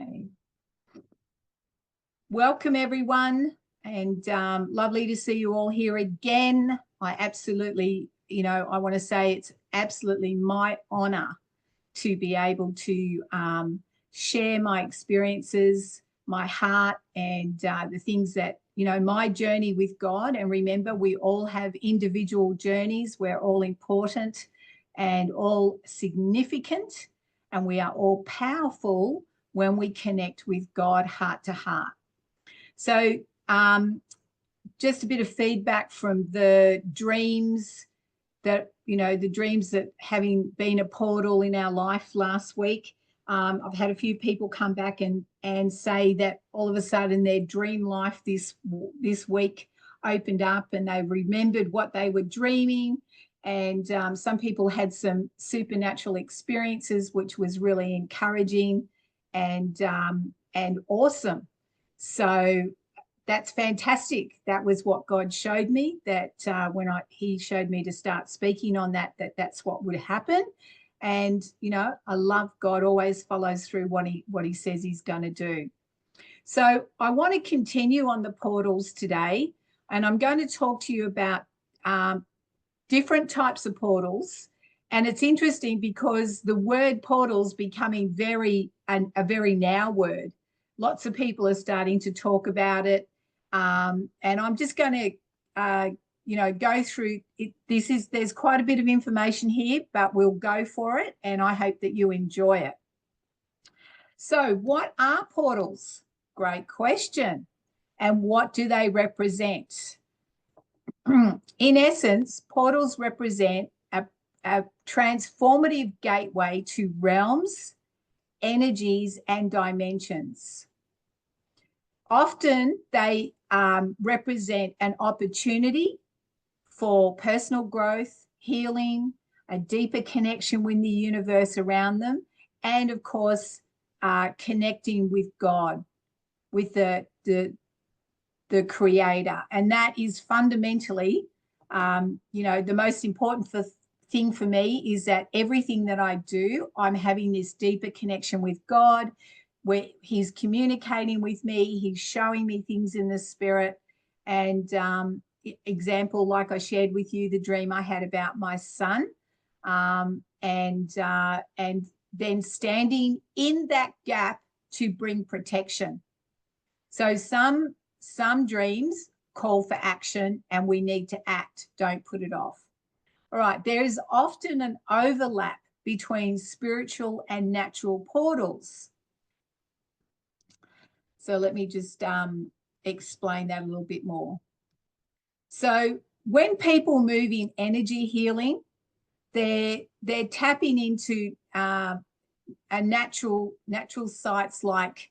Okay. Welcome, everyone, and lovely to see you all here again. I absolutely, I want to say it's absolutely my honor to be able to share my experiences, my heart, and the things that, my journey with God. And remember, we all have individual journeys. We're all important and all significant, and we are all powerful when we connect with God heart to heart. So just a bit of feedback from the dreams that, the dreams that having been a portal in our life last week. I've had a few people come back and say that all of a sudden their dream life this week opened up and they remembered what they were dreaming. And some people had some supernatural experiences, which was really encouraging and awesome. So that's fantastic. That was what God showed me, that when he showed me to start speaking on that's what would happen. And, I love God always follows through what he says he's going to do. So I want to continue on the portals today, and I'm going to talk to you about different types of portals. And it's interesting because the word portals becoming a very now word. Lots of people are starting to talk about it. And I'm just going to, go through it. There's quite a bit of information here, but we'll go for it. And I hope that you enjoy it. So what are portals? Great question. And what do they represent? In essence, portals represent a transformative gateway to realms, energies, and dimensions. Often they represent an opportunity for personal growth, healing, a deeper connection with the universe around them, and of course, connecting with God, with the Creator. And that is fundamentally, the most important thing for me is that everything that I do, I'm having this deeper connection with God, where he's communicating with me, he's showing me things in the spirit. And example, like I shared with you, the dream I had about my son, and then standing in that gap to bring protection. So some dreams call for action, and we need to act. Don't put it off. All right, there is often an overlap between spiritual and natural portals. So let me just explain that a little bit more. So when people move in energy healing, they're tapping into a natural sites like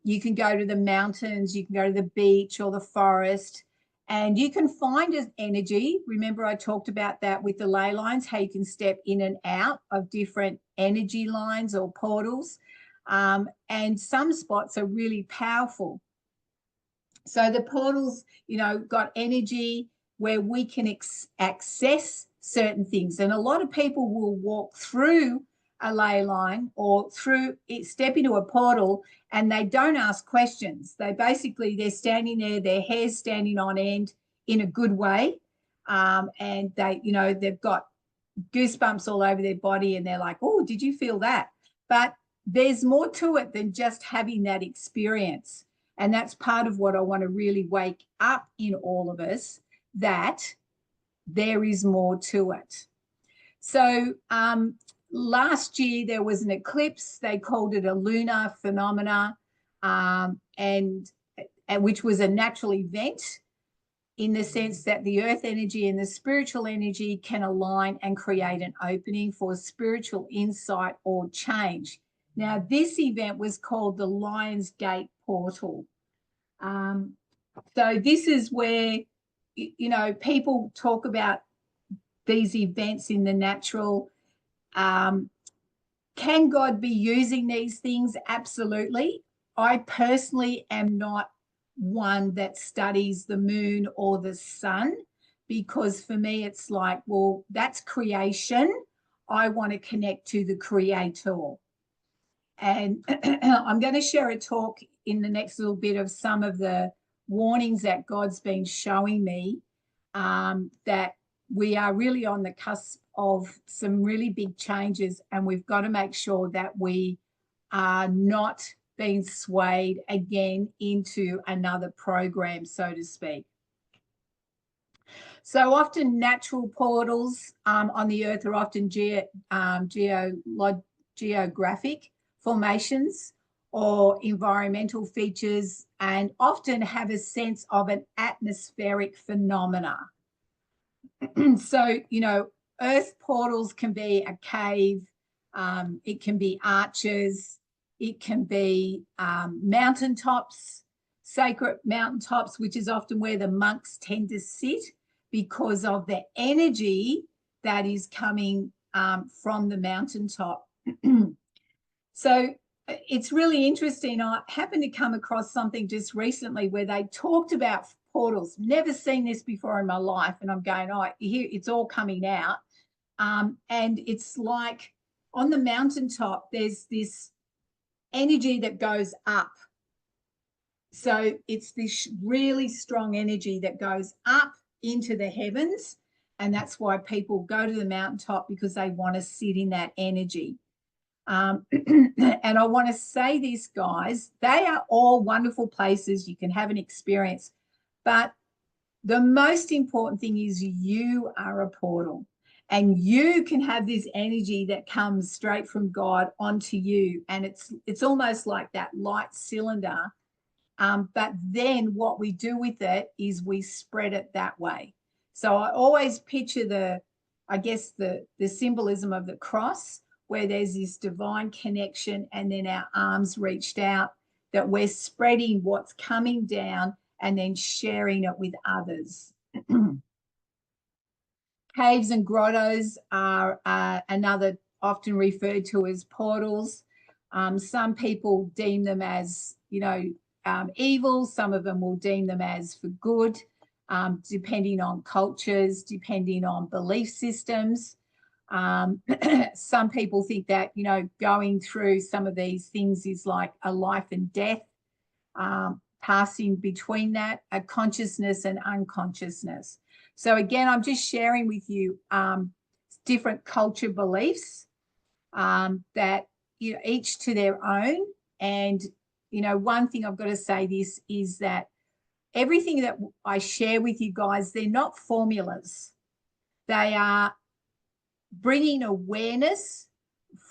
you can go to the mountains, you can go to the beach or the forest, and you can find an energy. Remember, I talked about that with the ley lines, how you can step in and out of different energy lines or portals. And some spots are really powerful. So the portals, got energy where we can access certain things. And a lot of people will walk through a ley line or step into a portal, and they don't ask questions. They're standing there, their hair's standing on end in a good way. And they've got goosebumps all over their body, and they're like, oh, did you feel that? But there's more to it than just having that experience. And that's part of what I want to really wake up in all of us, that there is more to it. So last year there was an eclipse. They called it a lunar phenomena, and which was a natural event in the sense that the earth energy and the spiritual energy can align and create an opening for spiritual insight or change. Now, this event was called the Lion's Gate Portal. So this is where, people talk about these events in the natural. Can God be using these things? Absolutely. I personally am not one that studies the moon or the sun, because for me it's like, well, that's creation. I want to connect to the Creator. And I'm going to share a talk in the next little bit of some of the warnings that God's been showing me, that we are really on the cusp of some really big changes, and we've got to make sure that we are not being swayed again into another program, so to speak. So often natural portals on the earth are often geographic formations or environmental features, and often have a sense of an atmospheric phenomena. So, you know, earth portals can be a cave, it can be arches, it can be mountaintops, sacred mountaintops, which is often where the monks tend to sit because of the energy that is coming from the mountaintop. So it's really interesting. I happened to come across something just recently where they talked about portals. Never seen this before in my life. And I'm going, oh, here it's all coming out. And it's like on the mountaintop, there's this energy that goes up. So it's this really strong energy that goes up into the heavens. And that's why people go to the mountaintop, because they want to sit in that energy. And I want to say this, guys, they are all wonderful places. You can have an experience. But the most important thing is you are a portal, and you can have this energy that comes straight from God onto you. And it's almost like that light cylinder. But then what we do with it is we spread it that way. So I always picture the symbolism of the cross, where there's this divine connection, and then our arms reached out, that we're spreading what's coming down and then sharing it with others. Caves and grottos are another often referred to as portals. Some people deem them as, evil. Some of them will deem them as for good, depending on cultures, depending on belief systems. Some people think that, going through some of these things is like a life and death, passing between that, a consciousness and unconsciousness. So again, I'm just sharing with you different culture beliefs that, each to their own. And, one thing I've got to say this is that everything that I share with you guys, they're not formulas. They are bringing awareness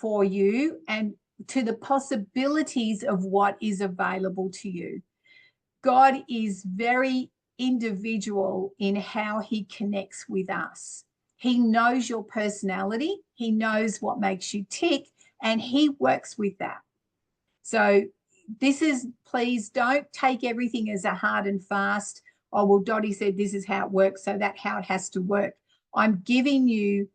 for you and to the possibilities of what is available to you. God is very individual in how he connects with us. He knows your personality. He knows what makes you tick, and he works with that. So please don't take everything as a hard and fast. Oh, well, Dottie said this is how it works, so that's how it has to work. I'm giving you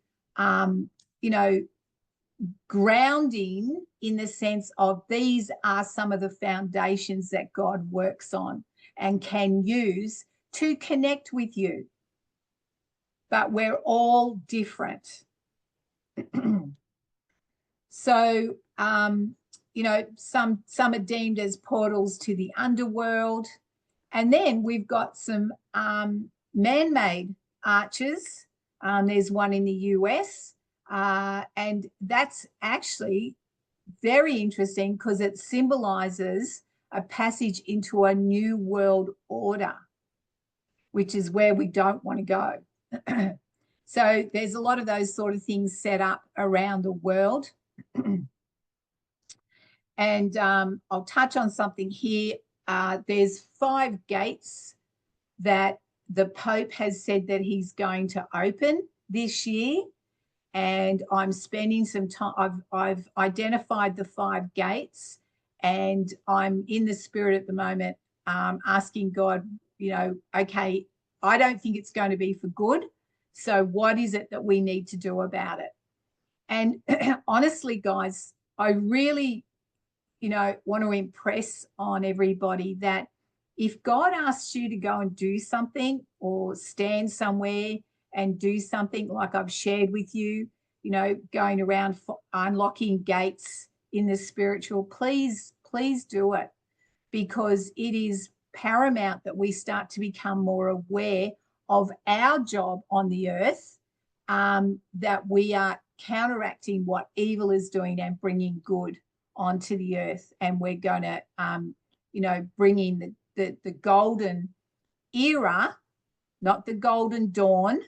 grounding in the sense of these are some of the foundations that God works on and can use to connect with you. But we're all different. So, some are deemed as portals to the underworld. And then we've got some man-made arches. There's one in the US, and that's actually very interesting because it symbolizes a passage into a new world order, which is where we don't want to go. So there's a lot of those sort of things set up around the world. And I'll touch on something here. There's 5 gates that the Pope has said that he's going to open this year. And I'm spending some time, I've identified the 5 gates, and I'm in the spirit at the moment asking God, okay, I don't think it's going to be for good. So what is it that we need to do about it? And honestly, guys, I really, want to impress on everybody that if God asks you to go and do something or stand somewhere and do something like I've shared with you, going around unlocking gates in the spiritual, please do it, because it is paramount that we start to become more aware of our job on the earth, that we are counteracting what evil is doing and bringing good onto the earth. And we're going to, bring in the golden era, not the golden dawn,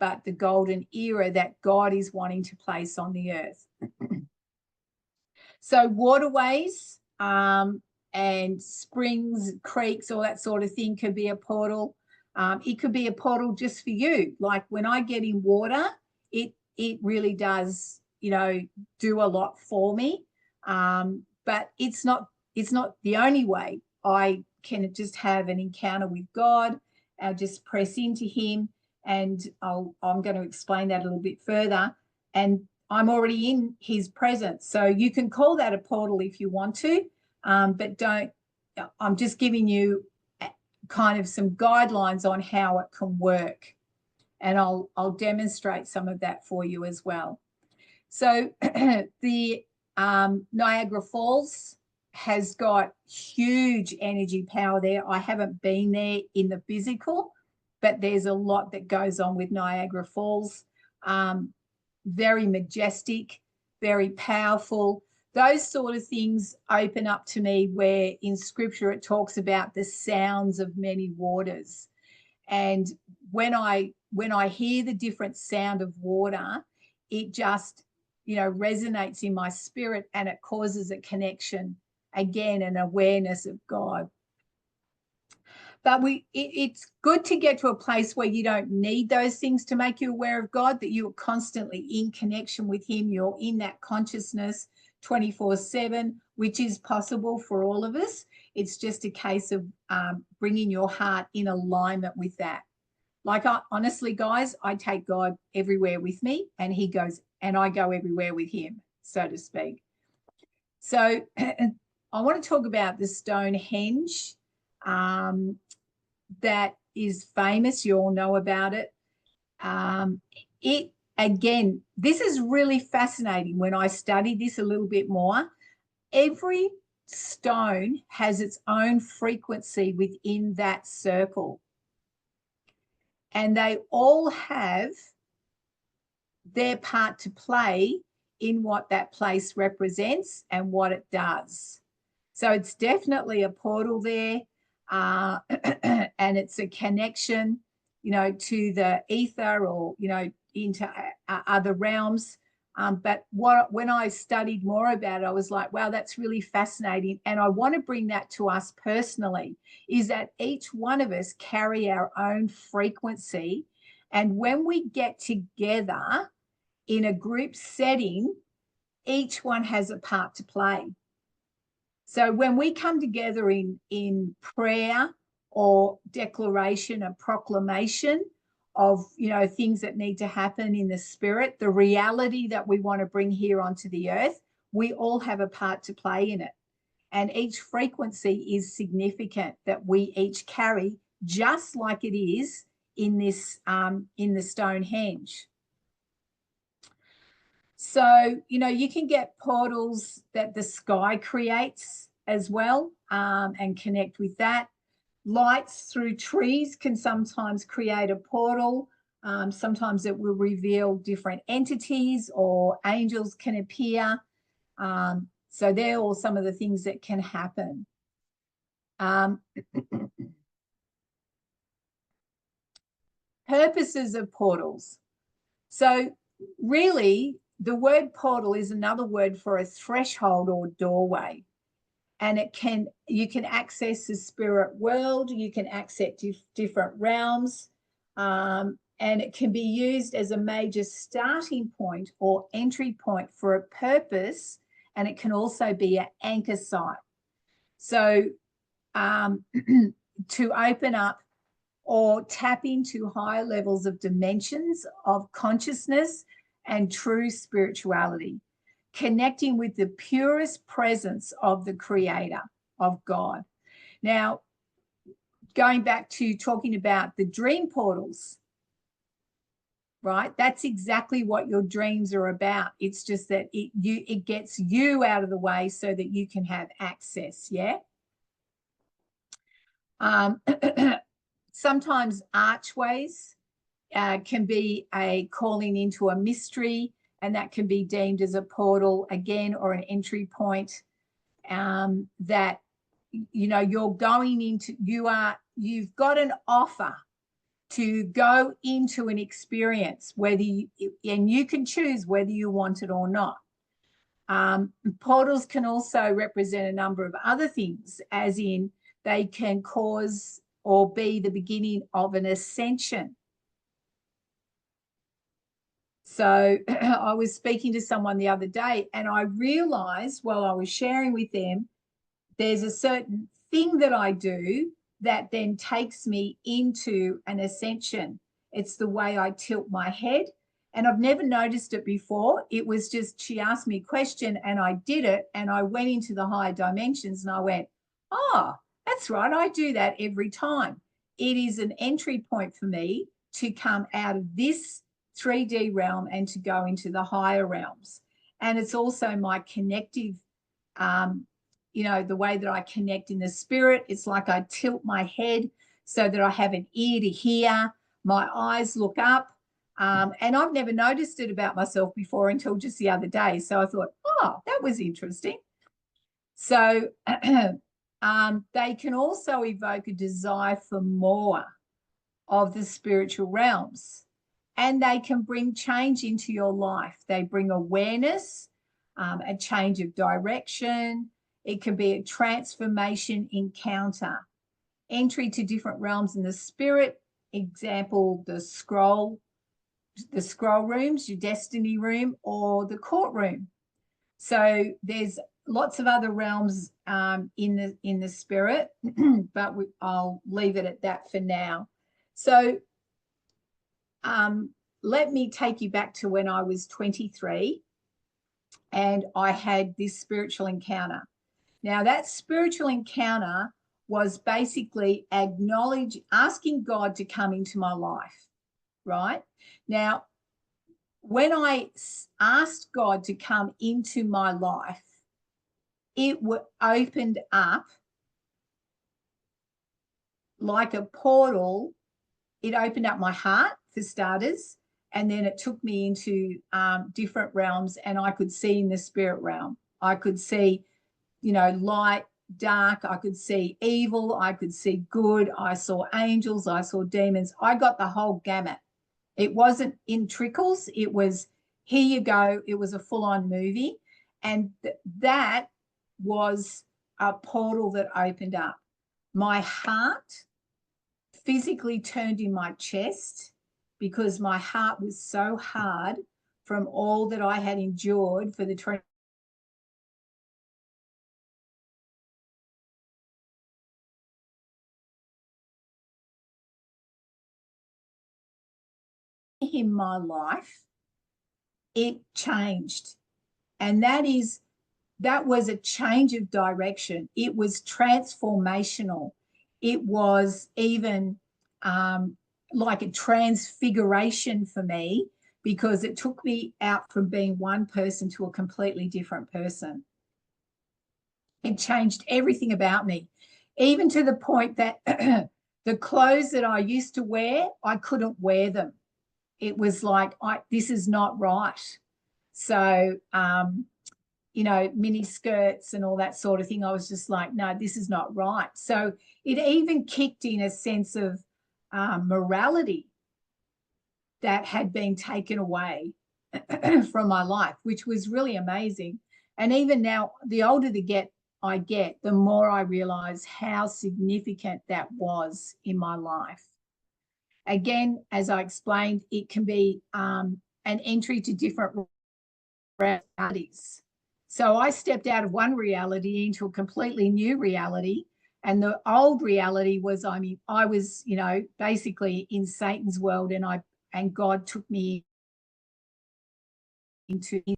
but the golden era that God is wanting to place on the earth. So waterways and springs, creeks, all that sort of thing could be a portal. It could be a portal just for you. Like when I get in water, it really does, do a lot for me. But it's not the only way I can just have an encounter with God. I'll just press into him, and I'm going to explain that a little bit further. And I'm already in his presence. So you can call that a portal if you want to, but don't. I'm just giving you kind of some guidelines on how it can work. And I'll demonstrate some of that for you as well. So the Niagara Falls has got huge energy power there. I haven't been there in the physical, but there's a lot that goes on with Niagara Falls. Very majestic, very powerful. Those sort of things open up to me, where in scripture it talks about the sounds of many waters. And when I hear the different sound of water, it just, resonates in my spirit, and it causes a connection, again, an awareness of God. But it's good to get to a place where you don't need those things to make you aware of God, that you're constantly in connection with him. You're in that consciousness 24/7, which is possible for all of us. It's just a case of bringing your heart in alignment with that. Like, honestly, guys, I take God everywhere with me, and he goes, and I go everywhere with him, so to speak. So I want to talk about the Stonehenge. That is famous. You all know about it. Again, this is really fascinating. When I studied this a little bit more, every stone has its own frequency within that circle. And they all have their part to play in what that place represents and what it does. So it's definitely a portal there. And it's a connection, to the ether, or, into other realms. But when I studied more about it, I was like, wow, that's really fascinating. And I want to bring that to us personally, is that each one of us carry our own frequency. And when we get together in a group setting, each one has a part to play. So when we come together in prayer or declaration or proclamation of, things that need to happen in the spirit, the reality that we want to bring here onto the earth, we all have a part to play in it. And each frequency is significant that we each carry, just like it is in this, in the Stonehenge. So, you can get portals that the sky creates as well, and connect with that. Lights through trees can sometimes create a portal. Sometimes it will reveal different entities, or angels can appear. So they're all some of the things that can happen. Purposes of portals. So really, the word portal is another word for a threshold or doorway. And you can access the spirit world, you can access different realms, and it can be used as a major starting point or entry point for a purpose, and it can also be an anchor site. So to open up or tap into higher levels of dimensions of consciousness and true spirituality, connecting with the purest presence of the Creator, of God. Now, going back to talking about the dream portals, right? That's exactly what your dreams are about. It's just that it gets you out of the way so that you can have access, yeah? Sometimes archways can be a calling into a mystery, and that can be deemed as a portal again, or an entry point that, you know, you're going into, you've got an offer to go into an experience, whether you, and you can choose whether you want it or not. Portals can also represent a number of other things, as in they can cause or be the beginning of an ascension. So I was speaking to someone the other day, and I realized while I was sharing with them, there's a certain thing that I do that then takes me into an ascension. It's the way I tilt my head. And I've never noticed it before. It was just, she asked me a question and I did it, and I went into the higher dimensions and I went, oh, that's right, I do that every time. It is an entry point for me to come out of this 3D realm and to go into the higher realms. And it's also my connective, you know, the way that I connect in the spirit. It's like I tilt my head so that I have an ear to hear. My eyes look up. And I've never noticed it about myself before until just the other day. So I thought, oh, that was interesting. So they can also evoke a desire for more of the spiritual realms, and they can bring change into your life. They bring awareness, a change of direction. It can be a transformation encounter, entry to different realms in the spirit. Example, the scroll rooms, your destiny room, or the courtroom. So there's lots of other realms in the spirit, but I'll leave it at that for now. So let me take you back to when I was 23 and I had this spiritual encounter. Now, that spiritual encounter was basically asking God to come into my life, right? Now, when I asked God to come into my life, it opened up like a portal. It opened up my heart, for starters, and then it took me into different realms, and I could see in the spirit realm. I could see, you know, light, dark. I could see evil. I could see good. I saw angels. I saw demons. I got the whole gamut. It wasn't in trickles. It was, here you go. It was a full-on movie. And that was a portal that opened up. My heart physically turned in my chest because my heart was so hard from all that I had endured for the 20 in my life. It changed. And that was a change of direction. It was transformational. It was even like a transfiguration for me, because it took me out from being one person to a completely different person. It changed everything about me, even to the point that the clothes that I used to wear, I couldn't wear them. It was like, this is not right. So, you know, mini skirts and all that sort of thing, I was just like, no, this is not right. So it even kicked in a sense of morality that had been taken away from my life, which was really amazing. And even now, the older I get, the more I realize how significant that was in my life. Again, as I explained, it can be an entry to different realities. So I stepped out of one reality into a completely new reality. And the old reality was, I was, you know, basically in Satan's world, and God took me into him.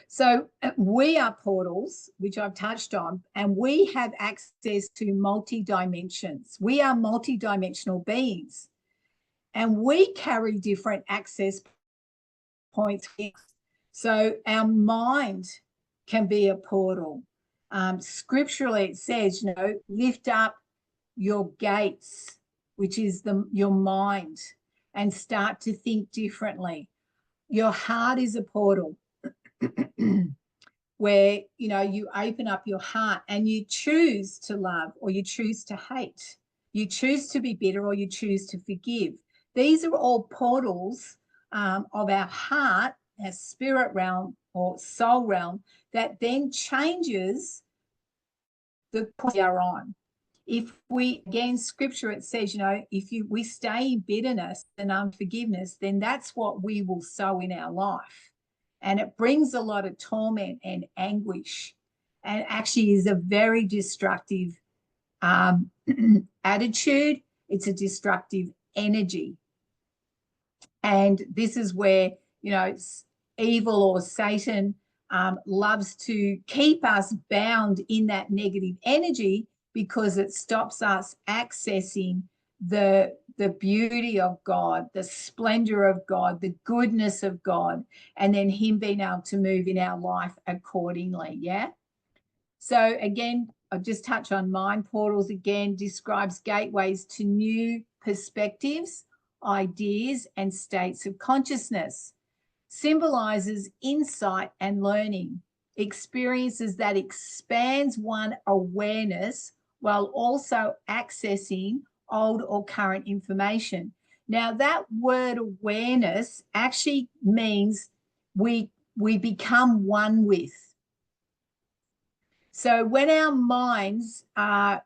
So we are portals, which I've touched on, and we have access to multi-dimensions. We are multi-dimensional beings. and we carry different access points. So our mind can be a portal. Scripturally, it says, lift up your gates, which is your mind, and start to think differently. Your heart is a portal where, you open up your heart and you choose to love or you choose to hate. You choose to be bitter or you choose to forgive. These are all portals of our heart, our spirit realm or soul realm, that then changes the course we are on. If we, again, scripture, it says, if we stay in bitterness and unforgiveness, then that's what we will sow in our life. And it brings a lot of torment and anguish, and actually is a very destructive attitude. It's a destructive energy. And this is where, evil or Satan loves to keep us bound in that negative energy, because it stops us accessing the beauty of God, the splendor of God, the goodness of God, and then him being able to move in our life accordingly. Yeah. So again, I'll just touch on mind portals again. Describes gateways to new perspectives, ideas, and states of consciousness. Symbolizes insight and learning, experiences that expands one awareness while also accessing old or current information. Now, that word awareness actually means we become one with. So when our minds are,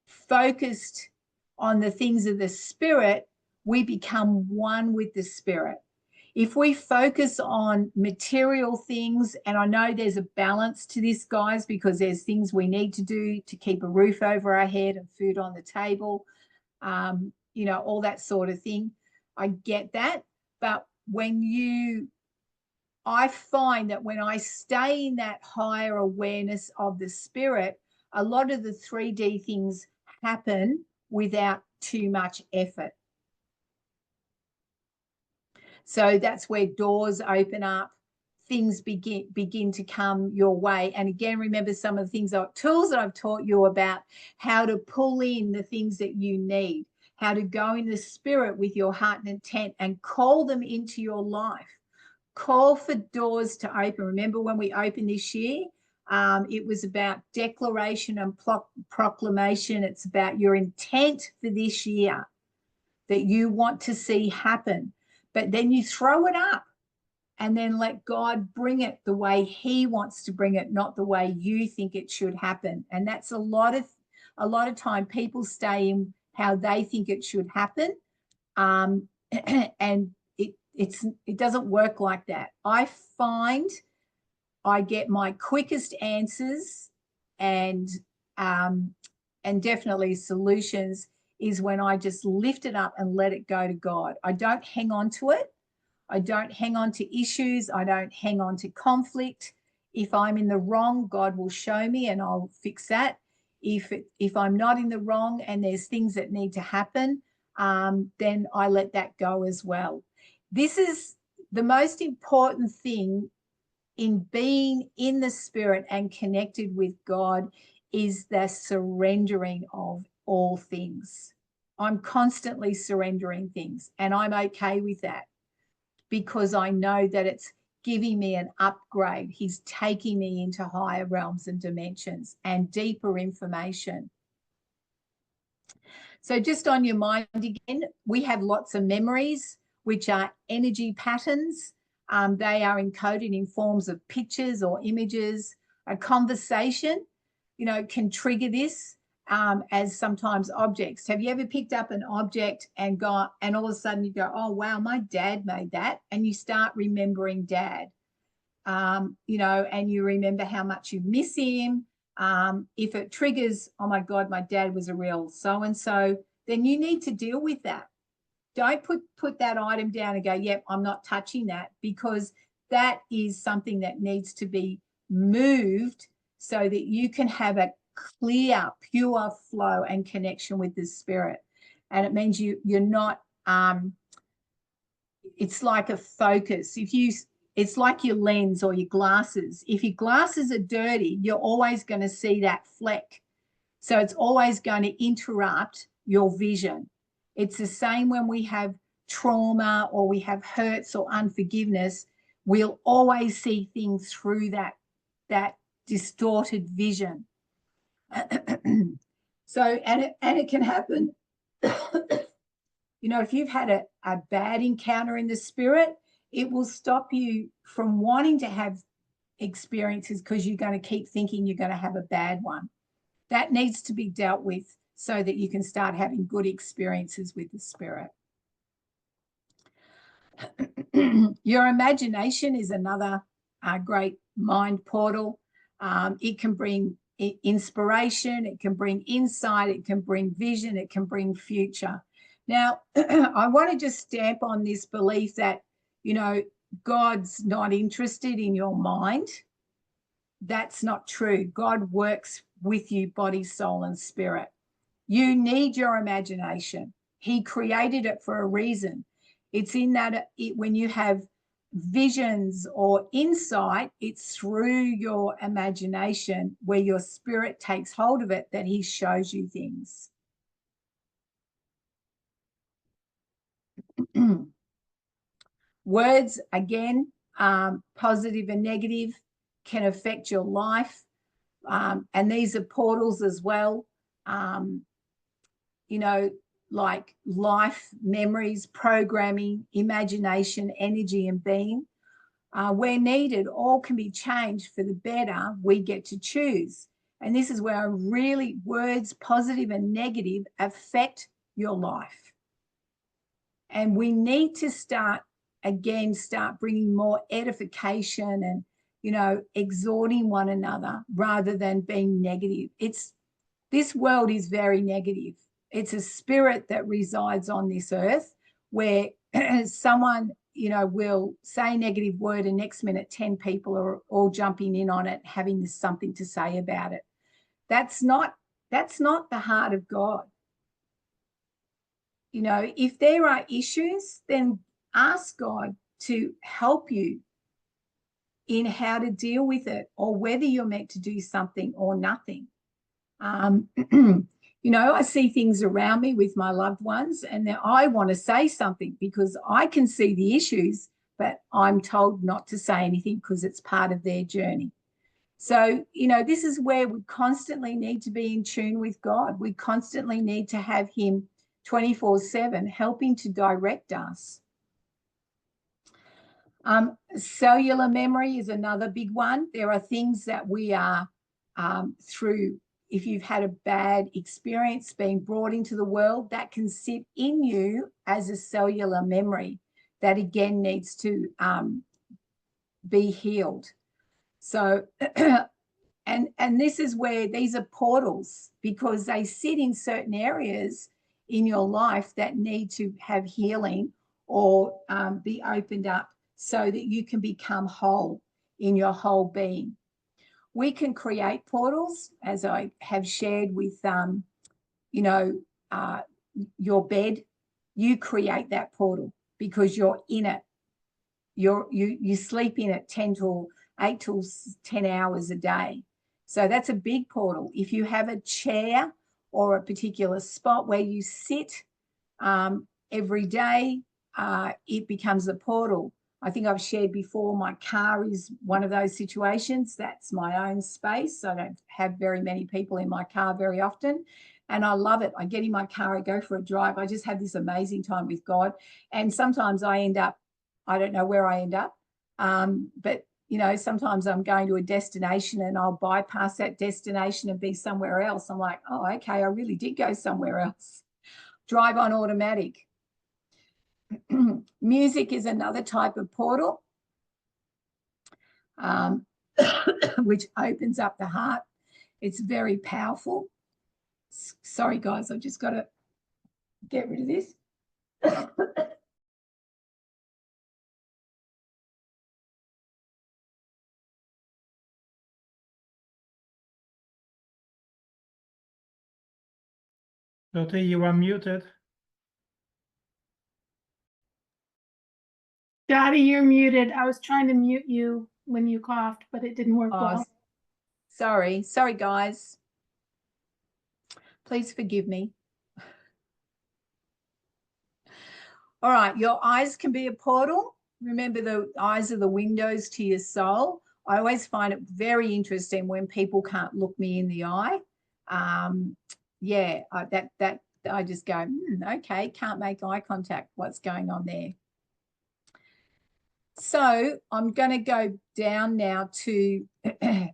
focused on the things of the spirit, we become one with the spirit. If we focus on material things, and I know there's a balance to this, guys, because there's things we need to do to keep a roof over our head and food on the table, all that sort of thing. I get that. But I find that when I stay in that higher awareness of the spirit, a lot of the 3D things happen without too much effort. So that's where doors open up, things begin to come your way. And again, remember some of the things, tools that I've taught you about, how to pull in the things that you need, how to go in the spirit with your heart and intent and call them into your life. Call for doors to open. Remember when we opened this year, it was about declaration and proclamation. It's about your intent for this year that you want to see happen. But then you throw it up and then let God bring it the way he wants to bring it, not the way you think it should happen. And that's a lot of time people stay in how they think it should happen. And it doesn't work like that. I find I get my quickest answers and definitely solutions is when I just lift it up and let it go to God. I don't hang on to it. I don't hang on to issues. I don't hang on to conflict. If I'm in the wrong, God will show me and I'll fix that. If I'm not in the wrong and there's things that need to happen, then I let that go as well. This is the most important thing in being in the spirit and connected with God, is the surrendering of all things. I'm constantly surrendering things, and I'm okay with that because I know that it's giving me an upgrade. He's taking me into higher realms and dimensions and deeper information. So just on your mind again, we have lots of memories, which are energy patterns. They are encoded in forms of pictures or images. A conversation, can trigger this as sometimes objects. Have you ever picked up an object and all of a sudden you go, oh, wow, my dad made that. And you start remembering dad, and you remember how much you miss him. If it triggers, oh my God, my dad was a real so-and-so, then you need to deal with that. Don't put that item down and go, yep, I'm not touching that, because that is something that needs to be moved so that you can have a clear, pure flow and connection with the spirit. and it means you're not, it's like a focus. It's like your lens or your glasses. If your glasses are dirty, you're always going to see that fleck. So it's always going to interrupt your vision. It's the same when we have trauma or we have hurts or unforgiveness. We'll always see things through that distorted vision. So, and it can happen. If you've had a bad encounter in the spirit, it will stop you from wanting to have experiences because you're going to keep thinking you're going to have a bad one. That needs to be dealt with so that you can start having good experiences with the spirit. Your imagination is another great mind portal. It can bring inspiration, it can bring insight, it can bring vision, it can bring future. Now, I want to just stamp on this belief that, God's not interested in your mind. That's not true. God works with you, body, soul, and spirit. You need your imagination. He created it for a reason. It's in that when you have visions or insight, it's through your imagination where your spirit takes hold of it that he shows you things. Words, again, positive and negative, can affect your life. And these are portals as well. Like life, memories, programming, imagination, energy, and being. Where needed, all can be changed for the better. We get to choose. And this is where really words, positive and negative, affect your life. And we need to start bringing more edification and, exhorting one another rather than being negative. This world is very negative. It's a spirit that resides on this earth where someone, will say a negative word and next minute 10 people are all jumping in on it, having something to say about it. That's not the heart of God. If there are issues, then ask God to help you in how to deal with it, or whether you're meant to do something or nothing. I see things around me with my loved ones, and I want to say something because I can see the issues, but I'm told not to say anything because it's part of their journey. So, this is where we constantly need to be in tune with God. We constantly need to have him 24/7 helping to direct us. Cellular memory is another big one. There are things that we are through. If you've had a bad experience being brought into the world, that can sit in you as a cellular memory that again needs to be healed. So, and this is where these are portals, because they sit in certain areas in your life that need to have healing or be opened up so that you can become whole in your whole being. We can create portals, as I have shared with, your bed. You create that portal because you're in it. You sleep in it 8 to 10 hours a day. So that's a big portal. If you have a chair or a particular spot where you sit every day, it becomes a portal. I think I've shared before, my car is one of those situations. That's my own space. I don't have very many people in my car very often, and I love it. I get in my car, I go for a drive. I just have this amazing time with God. And sometimes I don't know where I end up, but sometimes I'm going to a destination and I'll bypass that destination and be somewhere else. I'm like, oh, okay, I really did go somewhere else. Drive on automatic. Music is another type of portal, which opens up the heart. It's very powerful. Sorry, guys, I've just got to get rid of this. Dottie, you are muted. Dottie, you're muted. I was trying to mute you when you coughed, but it didn't work well. Sorry, guys. Please forgive me. All right, your eyes can be a portal. Remember, the eyes are the windows to your soul. I always find it very interesting when people can't look me in the eye. I just go, okay, can't make eye contact. What's going on there? So I'm going to go down now to, and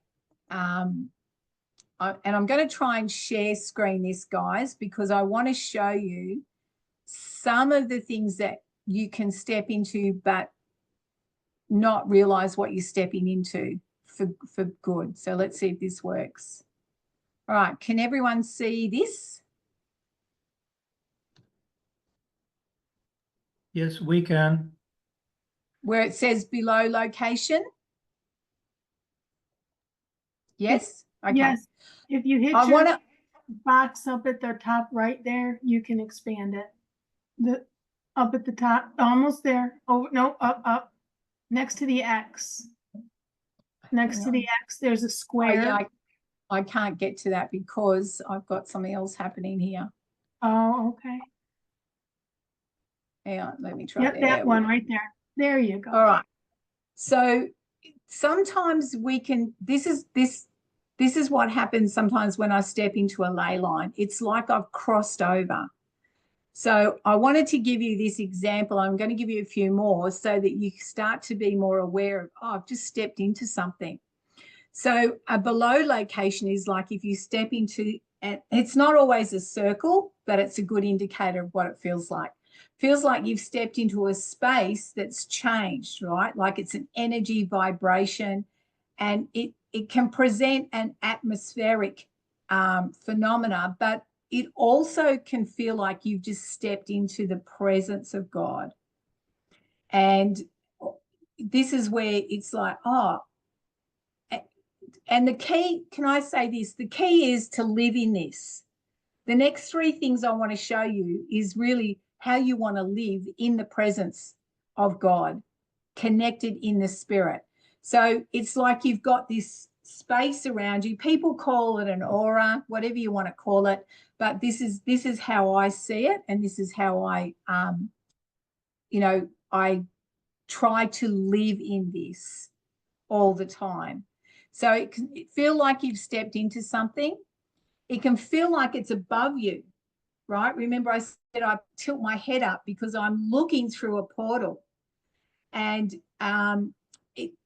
I'm going to try and share screen this, guys, because I want to show you some of the things that you can step into, but not realize what you're stepping into for good. So let's see if this works. All right, can everyone see this? Yes, we can. Where it says below location? Yes? Okay. Yes. If you hit your box up at the top right there, you can expand it. Up at the top, almost there. Oh, no, up. Next to the X. Next to the X, there's a square. Oh, yeah, I can't get to that because I've got something else happening here. Oh, okay. Yeah, let me try. Yep, that one right there. There you go. All right. So sometimes we can, this is what happens sometimes when I step into a ley line. It's like I've crossed over. So I wanted to give you this example. I'm going to give you a few more so that you start to be more aware of, oh, I've just stepped into something. So a below location is like if you step into, and it's not always a circle, but it's a good indicator of what it feels like. Feels like you've stepped into a space that's changed, right? Like it's an energy vibration, and it can present an atmospheric phenomena, but it also can feel like you've just stepped into the presence of God. And this is where it's like, oh, and the key, can I say this? The key is to live in this. The next three things I want to show you is really how you want to live in the presence of God, connected in the spirit. So it's like you've got this space around you. People call it an aura, whatever you want to call it, but this is how I see it, and this is how I I try to live in this all the time. So it can feel like you've stepped into something. It can feel like it's above you, right? Remember I said I tilt my head up because I'm looking through a portal, and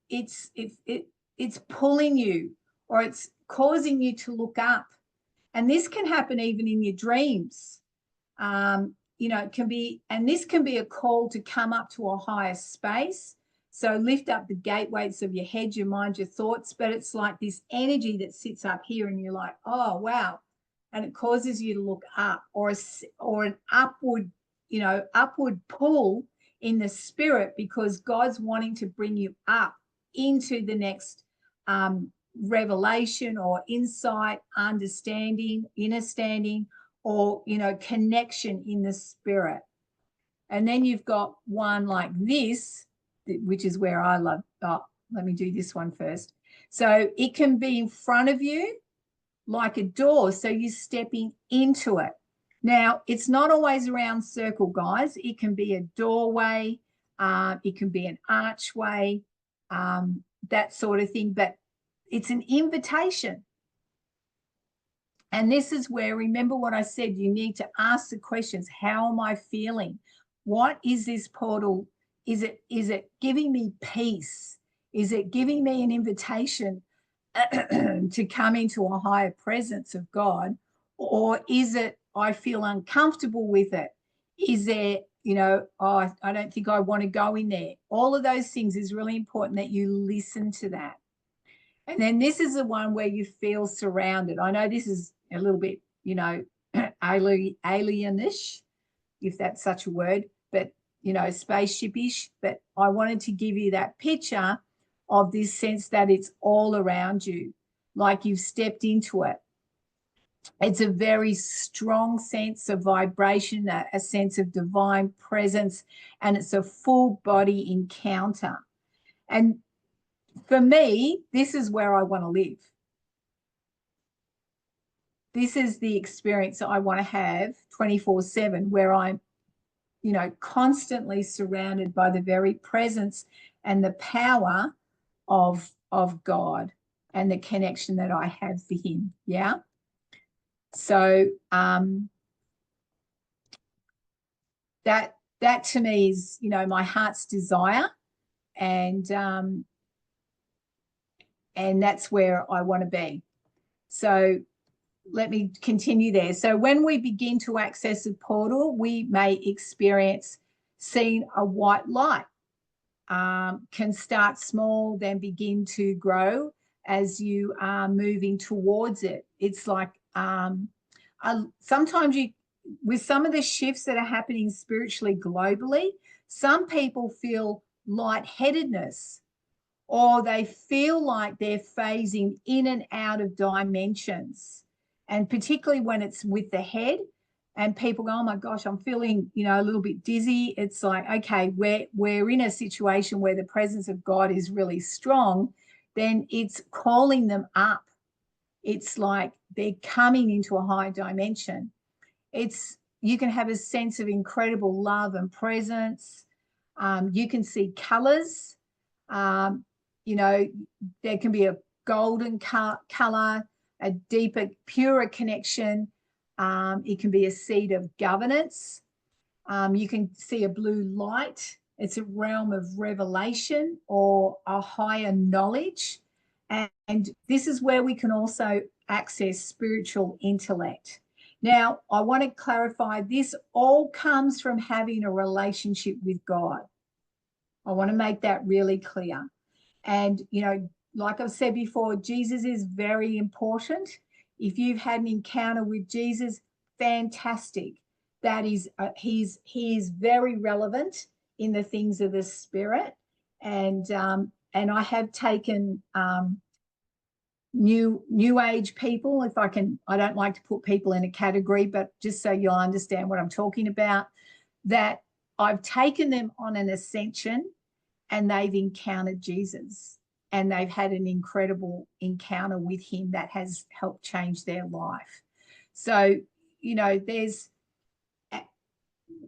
it's pulling you, or it's causing you to look up. And this can happen even in your dreams. It can be, and this can be a call to come up to a higher space. So lift up the gateways of your head, your mind, your thoughts, but it's like this energy that sits up here and you're like, oh, wow. And it causes you to look up, or an upward, upward pull in the spirit, because God's wanting to bring you up into the next revelation or insight, understanding, understanding, or, connection in the spirit. And then you've got one like this, which is where I love. Oh, let me do this one first. So it can be in front of you like a door. So you're stepping into it. Now, it's not always a round circle, guys. It can be a doorway. It can be an archway, that sort of thing. But it's an invitation. And this is where, remember what I said, you need to ask the questions. How am I feeling? What is this portal? Is it giving me peace? Is it giving me an invitation to come into a higher presence of God? Or is it, I feel uncomfortable with it? Is there, I don't think I want to go in there. All of those things is really important that you listen to that. And then this is the one where you feel surrounded. I know this is a little bit, alienish, if that's such a word, but, spaceship-ish. But I wanted to give you that picture of this sense that it's all around you, like you've stepped into it. It's a very strong sense of vibration, a sense of divine presence, and it's a full body encounter. And for me, this is where I want to live. This is the experience I want to have 24/7, where I'm, constantly surrounded by the very presence and the power of God and the connection that I have for him. Yeah. So that to me is, my heart's desire, and that's where I want to be. So let me continue there. So when we begin to access a portal, we may experience seeing a white light. Can start small, then begin to grow as you are moving towards it. It's like sometimes with some of the shifts that are happening spiritually globally, some people feel lightheadedness, or they feel like they're phasing in and out of dimensions. And particularly when it's with the head, and people go, oh my gosh, I'm feeling, a little bit dizzy. It's like, okay, we're in a situation where the presence of God is really strong, then it's calling them up. It's like they're coming into a high dimension. You can have a sense of incredible love and presence. You can see colors. There can be a golden color, a deeper, purer connection. It can be a seed of governance. You can see a blue light. It's a realm of revelation or a higher knowledge. And this is where we can also access spiritual intellect. Now, I want to clarify, this all comes from having a relationship with God. I want to make that really clear. And, like I've said before, Jesus is very important. If you've had an encounter with Jesus, fantastic. That is, he is very relevant in the things of the Spirit. And I have taken new age people, if I can. I don't like to put people in a category, but just so you'll understand what I'm talking about, that I've taken them on an ascension and they've encountered Jesus, and they've had an incredible encounter with him that has helped change their life. So, there's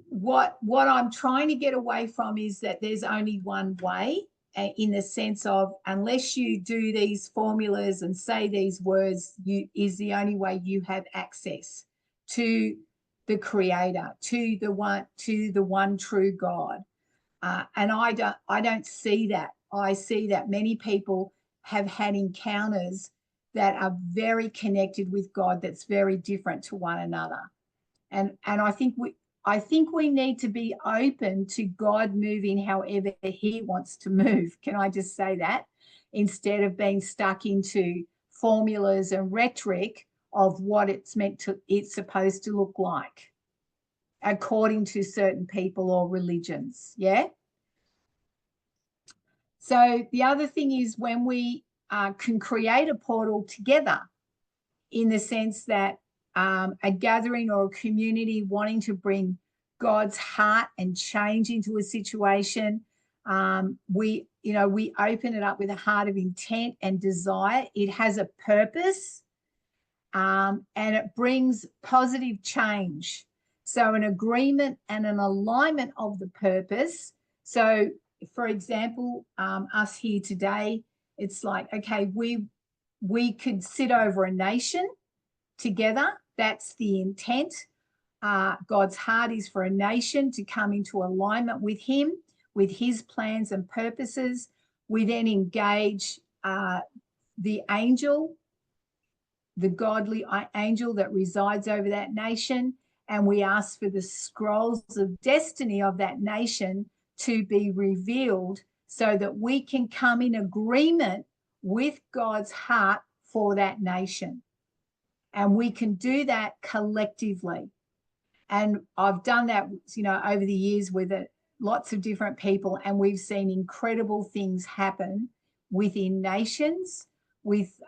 what I'm trying to get away from is that there's only one way, in the sense of, unless you do these formulas and say these words, is the only way you have access to the Creator, to the one true God. And I don't see that. I see that many people have had encounters that are very connected with God, that's very different to one another. And I think we need to be open to God moving however he wants to move. Can I just say that? Instead of being stuck into formulas and rhetoric of what it's supposed to look like, according to certain people or religions. Yeah. So the other thing is, when we can create a portal together, in the sense that a gathering or a community wanting to bring God's heart and change into a situation, we open it up with a heart of intent and desire. It has a purpose, and it brings positive change. So an agreement and an alignment of the purpose. So, for example, us here today, it's like, okay, we could sit over a nation together. That's the intent. God's heart is for a nation to come into alignment with him, with his plans and purposes. We then engage the angel, the godly angel that resides over that nation, and we ask for the scrolls of destiny of that nation to be revealed, so that we can come in agreement with God's heart for that nation. And we can do that collectively. And I've done that, over the years with lots of different people, and we've seen incredible things happen within nations, with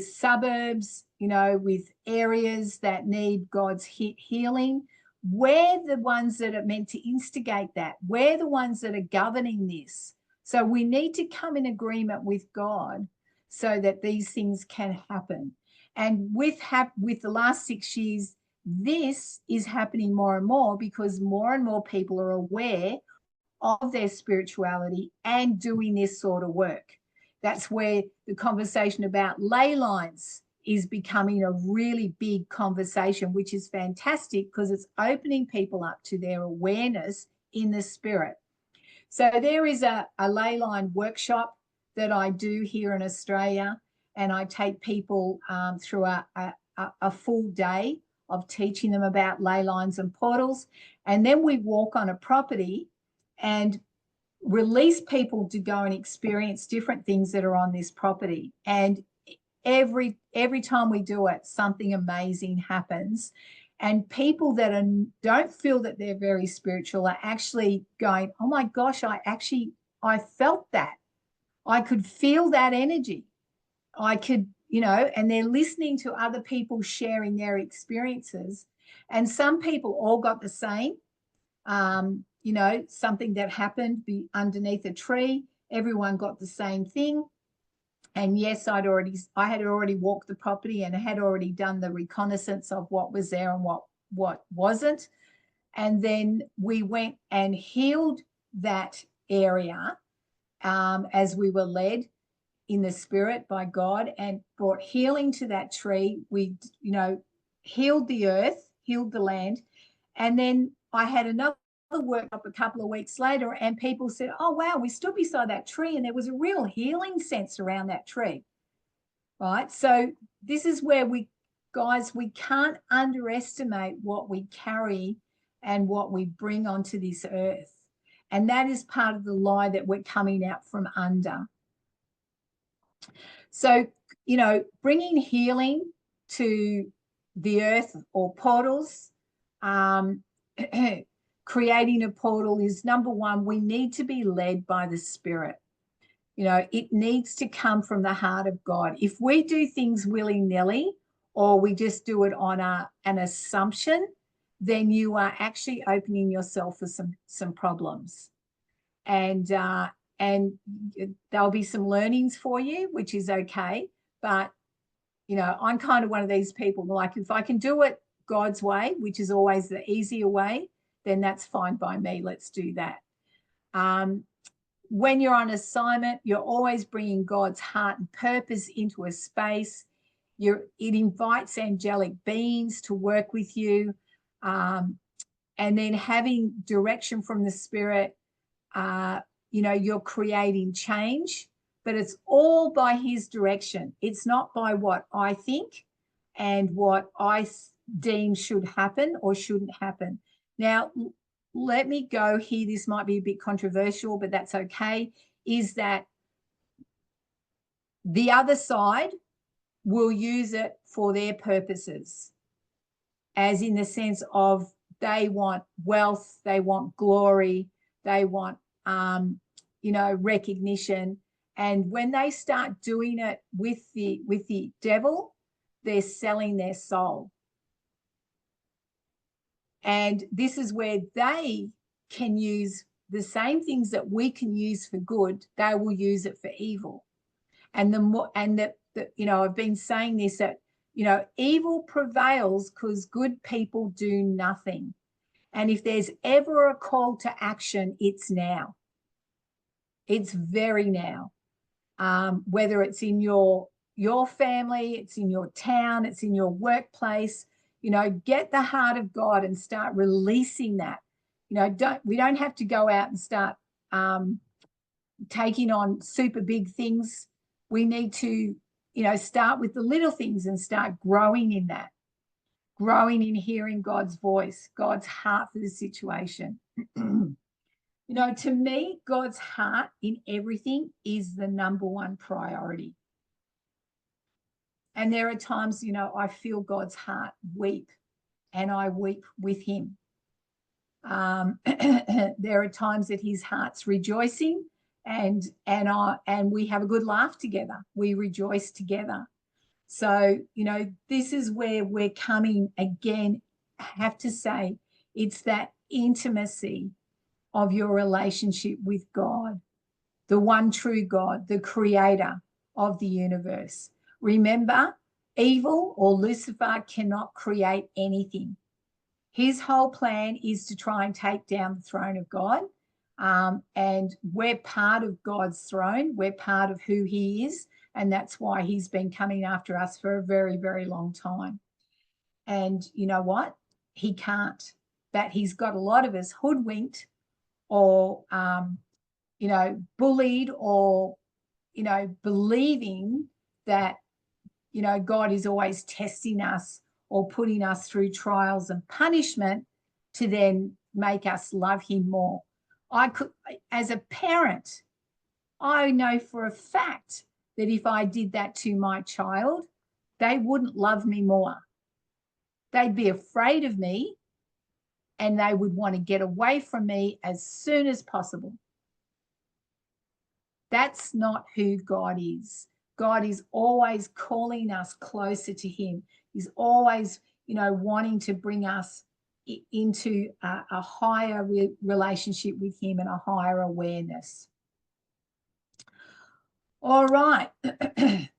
suburbs, you know, with areas that need God's healing. We're the ones that are meant to instigate that. We're the ones that are governing this. So we need to come in agreement with God so that these things can happen. And with the last 6 years, this is happening more and more because more and more people are aware of their spirituality and doing this sort of work. That's where the conversation about ley lines is becoming a really big conversation, which is fantastic because it's opening people up to their awareness in the spirit. So there is a ley line workshop that I do here in Australia, and I take people through a full day of teaching them about ley lines and portals. And then we walk on a property and release people to go and experience different things that are on this property. And every time we do it, something amazing happens. And people that don't feel that they're very spiritual are actually going, oh my gosh, I felt that. I could feel that energy. I could, you know, and they're listening to other people sharing their experiences. And some people all got the same, you know, something that happened underneath a tree. Everyone got the same thing. And yes, I had already walked the property and had already done the reconnaissance of what was there and what wasn't. And then we went and healed that area as we were led in the spirit by God and brought healing to that tree. We, you know, healed the earth, healed the land. And then I had another workshop a couple of weeks later, and people said, oh wow, we stood beside that tree and there was a real healing sense around that tree. Right? So this is where we can't underestimate what we carry and what we bring onto this earth. And that is part of the lie that we're coming out from under. So, you know, bringing healing to the earth or portals, creating a portal is number one, we need to be led by the Spirit. You know, it needs to come from the heart of God. If we do things willy-nilly or we just do it on an assumption, then you are actually opening yourself for some problems. And there'll be some learnings for you, which is okay. But, you know, I'm kind of one of these people, like if I can do it God's way, which is always the easier way, then that's fine by me. Let's do that. When you're on assignment, you're always bringing God's heart and purpose into a space. It invites angelic beings to work with you. And then having direction from the Spirit, you know, you're creating change, but it's all by his direction. It's not by what I think and what I deem should happen or shouldn't happen. Now, let me go here. This might be a bit controversial, but that's okay. Is that the other side will use it for their purposes, as in the sense of they want wealth, they want glory, they want, you know, recognition. And when they start doing it with the devil, they're selling their soul. And this is where they can use the same things that we can use for good, they will use it for evil. And you know, I've been saying this, that, you know, evil prevails because good people do nothing. And if there's ever a call to action, it's now. It's very now. Whether it's in your family, it's in your town, it's in your workplace, you know, get the heart of God and start releasing that. You know, we don't have to go out and start taking on super big things. We need to, you know, start with the little things and start growing in that, growing in hearing God's voice, God's heart for the situation. You know, to me, God's heart in everything is the number one priority. And there are times, you know, I feel God's heart weep, and I weep with him. There are times that his heart's rejoicing, and we have a good laugh together. We rejoice together. So, this is where we're coming again. I have to say, it's that intimacy of your relationship with God, the one true God, the creator of the universe. Remember, evil or Lucifer cannot create anything. His whole plan is to try and take down the throne of God. And we're part of God's throne. We're part of who he is. And that's why he's been coming after us for a very, very long time. And you know what? He can't. But he's got a lot of us hoodwinked or, bullied or, believing that, God is always testing us or putting us through trials and punishment to then make us love him more. As a parent, I know for a fact that if I did that to my child, they wouldn't love me more. They'd be afraid of me and they would want to get away from me as soon as possible. That's not who God is. God is always calling us closer to him. He's always, wanting to bring us into a higher relationship with him and a higher awareness. All right. I'm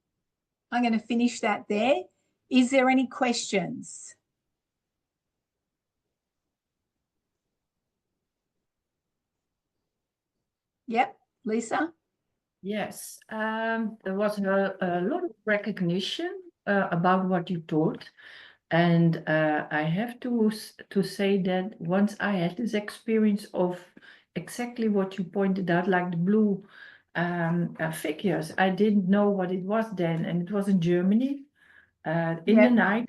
going to finish that there. Is there any questions? Yep, Lisa? Yes, there was a lot of recognition about what you taught. And I have to say that once I had this experience of exactly what you pointed out, like the blue figures, I didn't know what it was then. And it was in Germany in the night,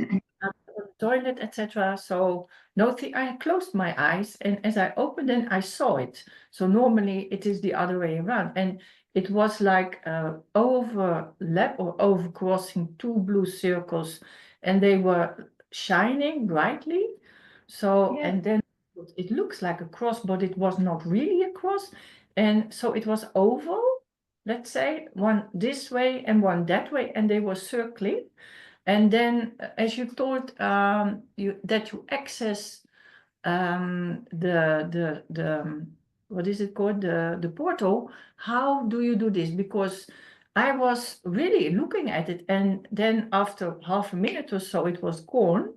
toilet, etc. So I closed my eyes, and as I opened them, I saw it. So normally it is the other way around. And it was like overlap or overcrossing two blue circles, and they were shining brightly. So, and then it looks like a cross, but it was not really a cross. And so it was oval, let's say, one this way and one that way, and they were circling. And then, as you told, that you access the what is it called, the portal. How do you do this? Because I was really looking at it, and then after half a minute or so, it was gone,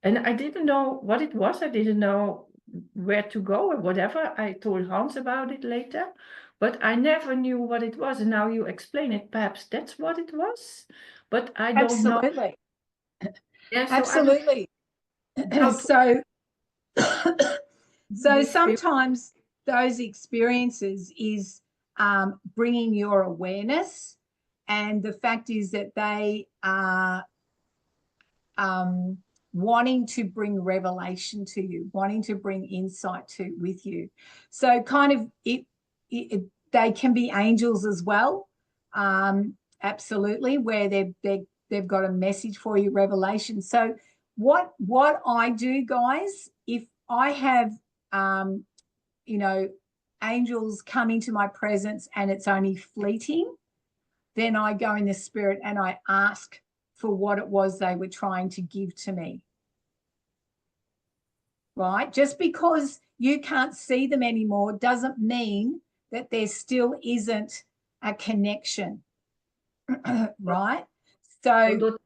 and I didn't know what it was. I didn't know where to go or whatever. I told Hans about it later, but I never knew what it was. And now you explain it. Perhaps that's what it was, but I don't know. Absolutely. Yeah, absolutely. So sometimes those experiences is bringing your awareness, and the fact is that they are wanting to bring revelation to you, wanting to bring insight with you. So kind of they can be angels as well, absolutely, where they've got a message for you, revelation. So what I do, guys, if I have angels come into my presence and it's only fleeting, then I go in the spirit and I ask for what it was they were trying to give to me. Right? Just because you can't see them anymore doesn't mean that there still isn't a connection. Right? So,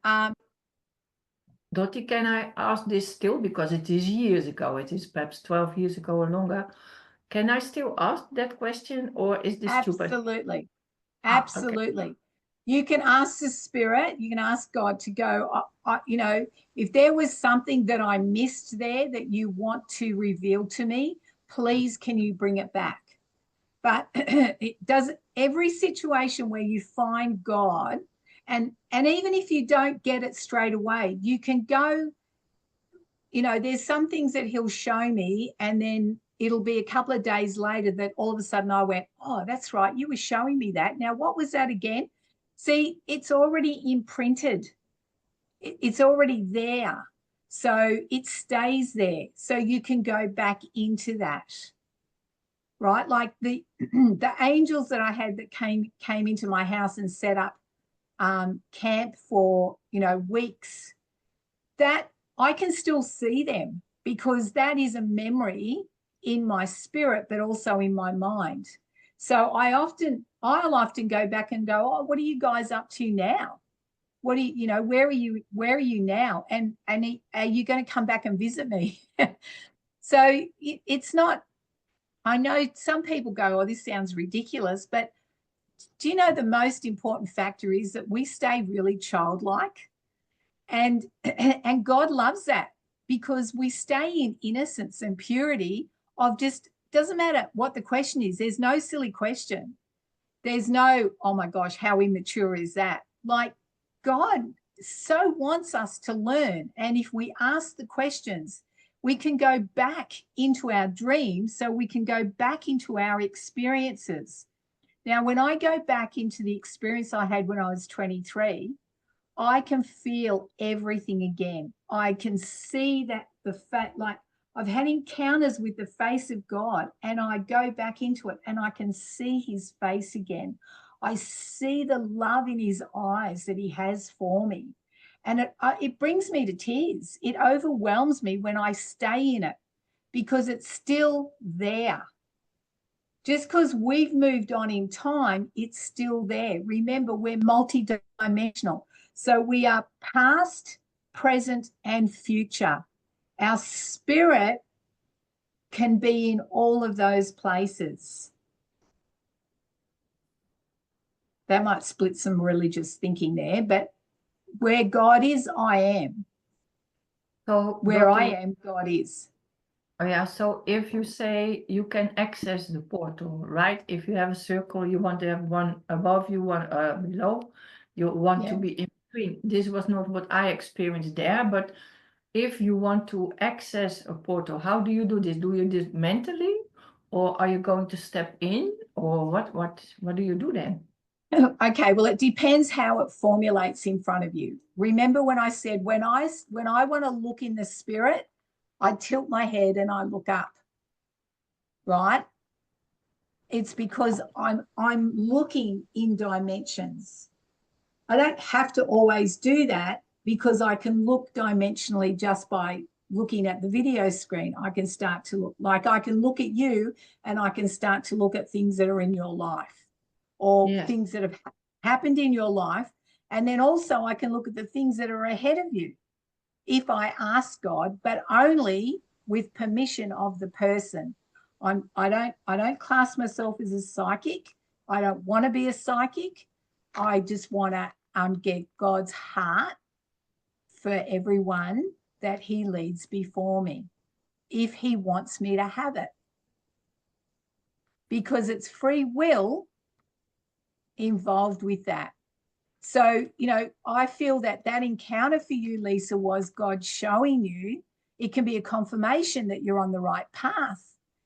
Dottie, can I ask this still? Because it is years ago. It is perhaps 12 years ago or longer. Can I still ask that question, or is this stupid? Absolutely. Absolutely. Okay. You can ask the spirit, you can ask God to go, if there was something that I missed there that you want to reveal to me, please, can you bring it back? But it does every situation where you find God, and even if you don't get it straight away, you can go, there's some things that he'll show me, and then it'll be a couple of days later that all of a sudden I went, oh, that's right, you were showing me that. Now, what was that again? See, it's already imprinted. It's already there. So it stays there. So you can go back into that. Right? Like the angels that I had that came into my house and set up camp for, weeks, that I can still see them, because that is a memory in my spirit, but also in my mind. So I'll often go back and go, oh, what are you guys up to now? What do you, where are you now? And are you going to come back and visit me? So it's not, I know some people go, oh, this sounds ridiculous, but do you know the most important factor is that we stay really childlike, and God loves that, because we stay in innocence and purity of just, doesn't matter what the question is. There's no silly question. There's no, oh my gosh, how immature is that? Like, God so wants us to learn. And if we ask the questions, we can go back into our dreams, so we can go back into our experiences. Now, when I go back into the experience I had when I was 23, I can feel everything again. I can see that the fact, like, I've had encounters with the face of God, and I go back into it and I can see his face again. I see the love in his eyes that he has for me. And it brings me to tears. It overwhelms me when I stay in it, because it's still there. Just because we've moved on in time, it's still there. Remember, we're multidimensional. So we are past, present, and future. Our spirit can be in all of those places. That might split some religious thinking there, but where God is, I am. So where I am, God is. Oh yeah, so if you say you can access the portal, right? If you have a circle, you want to have one above you, one below, you want to be in between. This was not what I experienced there, but if you want to access a portal, how do you do this? Do you do this mentally, or are you going to step in, or what do you do then? Okay, well, it depends how it formulates in front of you. Remember when I said, when I want to look in the spirit, I tilt my head and I look up, right? It's because I'm looking in dimensions. I don't have to always do that, because I can look dimensionally just by looking at the video screen. I can start to look, like I can look at you and I can start to look at things that are in your life, or things that have happened in your life. And then also I can look at the things that are ahead of you if I ask God, but only with permission of the person. I don't class myself as a psychic. I don't want to be a psychic. I just want to get God's heart for everyone that he leads before me, if he wants me to have it, because it's free will involved with that. So, I feel that encounter for you, Lisa, was God showing you. It can be a confirmation that you're on the right path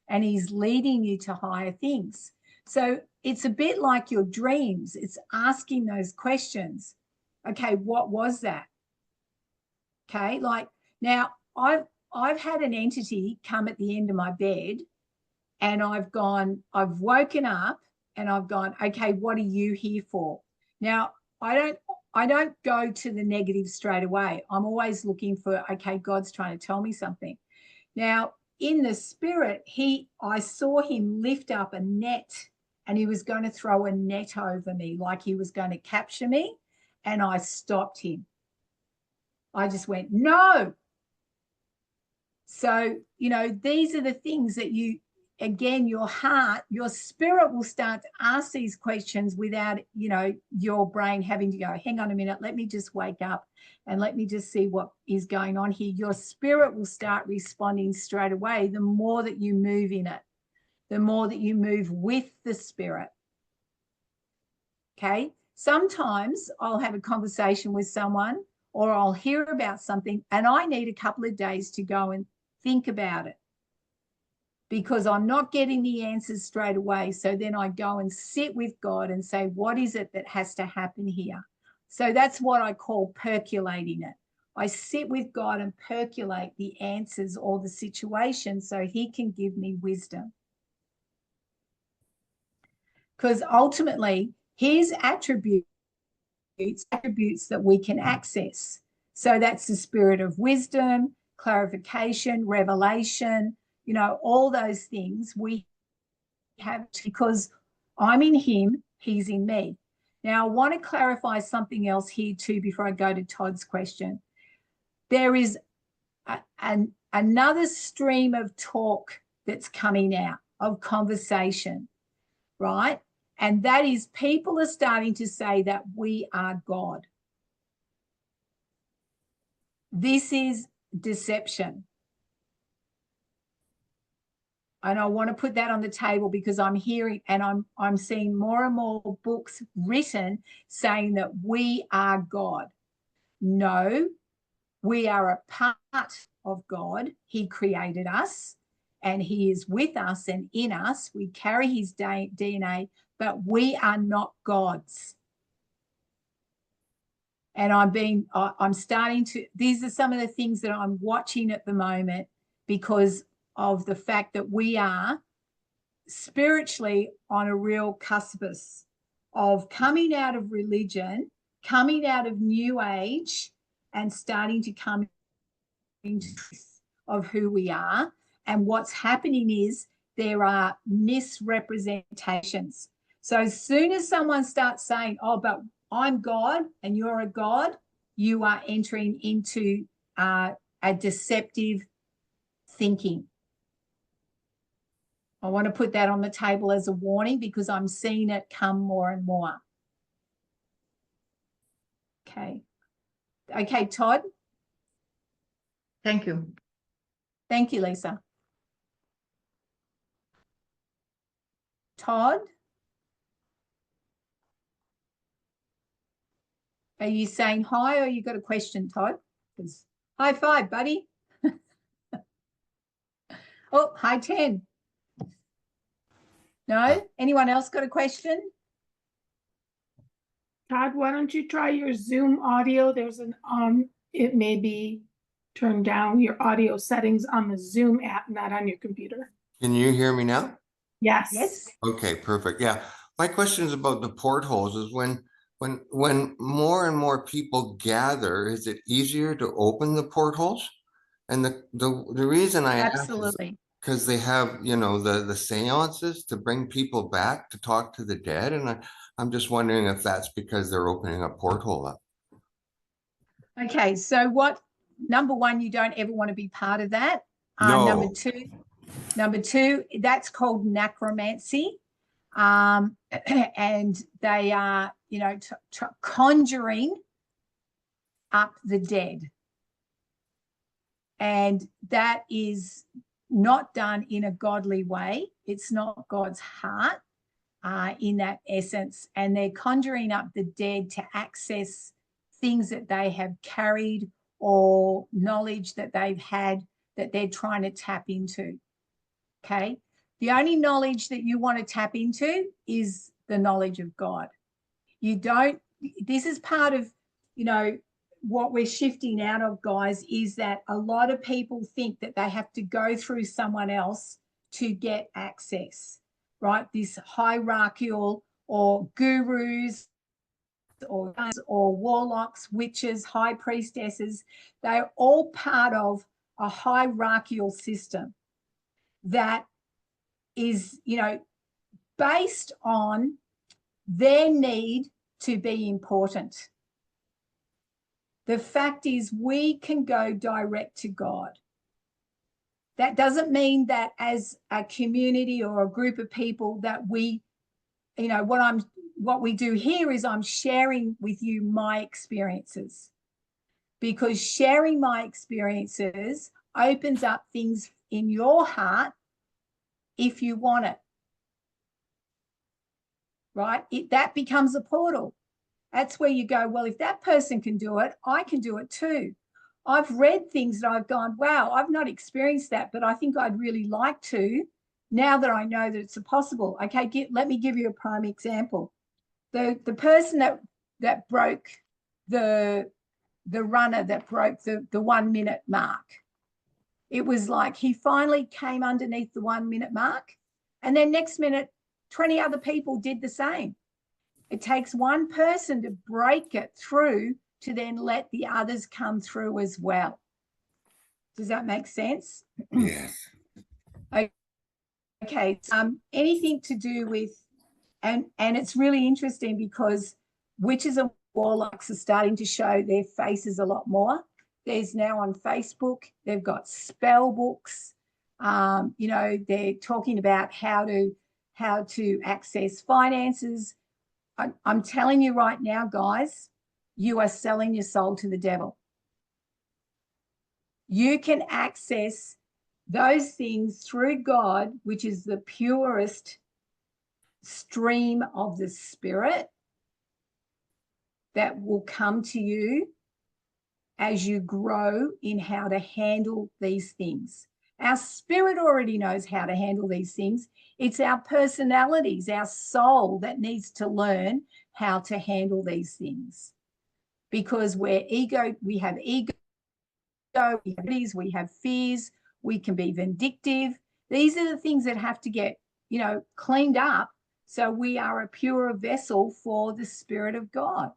and he's leading you to higher things. So it's a bit like your dreams. It's asking those questions. Okay, what was that? Okay, like now I've had an entity come at the end of my bed, and I've woken up and I've gone, okay, what are you here for? Now, I don't go to the negative straight away. I'm always looking for, okay, God's trying to tell me something. Now, in the spirit, I saw him lift up a net, and he was going to throw a net over me, like he was going to capture me, and I stopped him. I just went, no. So, these are the things that again, your heart, your spirit will start to ask these questions without, your brain having to go, hang on a minute, let me just wake up and let me just see what is going on here. Your spirit will start responding straight away. The more that you move in it, the more that you move with the spirit. Okay. Sometimes I'll have a conversation with someone, or I'll hear about something, and I need a couple of days to go and think about it, because I'm not getting the answers straight away. So then I go and sit with God and say, what is it that has to happen here? So that's what I call percolating it. I sit with God and percolate the answers or the situation so he can give me wisdom. Because ultimately, his attributes attributes that we can access. So that's the spirit of wisdom, clarification, revelation, you know, all those things we have because I'm in him, he's in me. Now, I want to clarify something else here too before I go to Todd's question. There is another stream of talk that's coming out, of conversation, right? And that is people are starting to say that we are God. This is deception. And I want to put that on the table because I'm hearing and I'm seeing more and more books written saying that we are God. No, we are a part of God. He created us and he is with us and in us. We carry his DNA, but we are not gods. And I'm starting to, these are some of the things that I'm watching at the moment because of the fact that we are spiritually on a real cuspus of coming out of religion, coming out of New Age, and starting to come into of who we are. And what's happening is there are misrepresentations. So as soon as someone starts saying, oh, but I'm God and you're a God, you are entering into a deceptive thinking. I want to put that on the table as a warning because I'm seeing it come more and more. Okay. Okay, Todd. Thank you. Thank you, Lisa. Todd? Are you saying hi or you got a question, Todd? High five, buddy. Oh, hi, 10. No? Anyone else got a question? Todd, why don't you try your Zoom audio? There's an it may be turned down your audio settings on the Zoom app, not on your computer. Can you hear me now? Yes. Yes. Okay, perfect. Yeah. My question is about the portholes is when more and more people gather, is it easier to open the portholes? And the reason I ask is Absolutely. because they have, you know, the seances to bring people back to talk to the dead. And I'm just wondering if that's because they're opening a porthole up. Okay, so number one, you don't ever want to be part of that. No. Number two, that's called necromancy. And they are, you know, conjuring up the dead. And that is not done in a godly way. It's not God's heart in that essence. And they're conjuring up the dead to access things that they have carried or knowledge that they've had that they're trying to tap into. Okay. The only knowledge that you want to tap into is the knowledge of God. You don't, this is part of, you know, what we're shifting out of, guys, is that a lot of people think that they have to go through someone else to get access, right? This hierarchical or gurus or warlocks, witches, high priestesses, they're all part of a hierarchical system that is, you know, based on their need to be important. The fact is we can go direct to God. That doesn't mean that as a community or a group of people that we, you know, what we do here is I'm sharing with you my experiences, because sharing my experiences opens up things in your heart if you want it, right? That becomes a portal. That's where you go, well, if that person can do it, I can do it too. I've read things that I've gone, wow, I've not experienced that, but I think I'd really like to now that I know that it's possible. Okay, let me give you a prime example. The person that broke the runner that broke the 1 minute mark, it was like he finally came underneath the 1 minute mark, and then next minute 20 other people did the same. It takes one person to break it through to then let the others come through as well. Does that make sense? Yes. Okay. Anything to do with, and it's really interesting because witches and warlocks are starting to show their faces a lot more. There's now on Facebook, they've got spell books. You know, they're talking about how to access finances. I'm telling you right now, guys, you are selling your soul to the devil. You can access those things through God, which is the purest stream of the spirit that will come to you as you grow in how to handle these things. Our spirit already knows how to handle these things. It's our personalities, our soul that needs to learn how to handle these things. Because we have ego, we have these, we have fears, we can be vindictive. These are the things that have to get, you know, cleaned up so we are a purer vessel for the Spirit of God.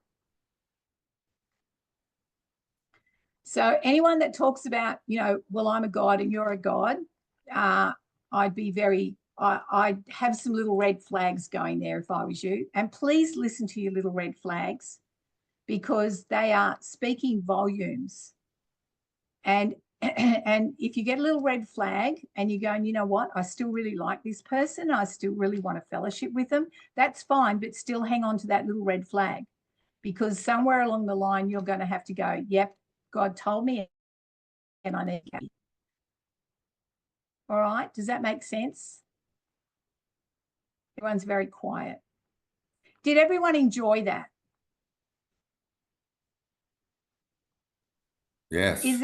So anyone that talks about, you know, well, I'm a God and you're a God, I'd have some little red flags going there if I was you. And please listen to your little red flags because they are speaking volumes. And if you get a little red flag and you're going, you know what, I still really like this person, I still really want to fellowship with them, that's fine, but still hang on to that little red flag because somewhere along the line you're going to have to go, yep, God told me and I need to go. All right, does that make sense? Everyone's very quiet. Did everyone enjoy that? Yes. Is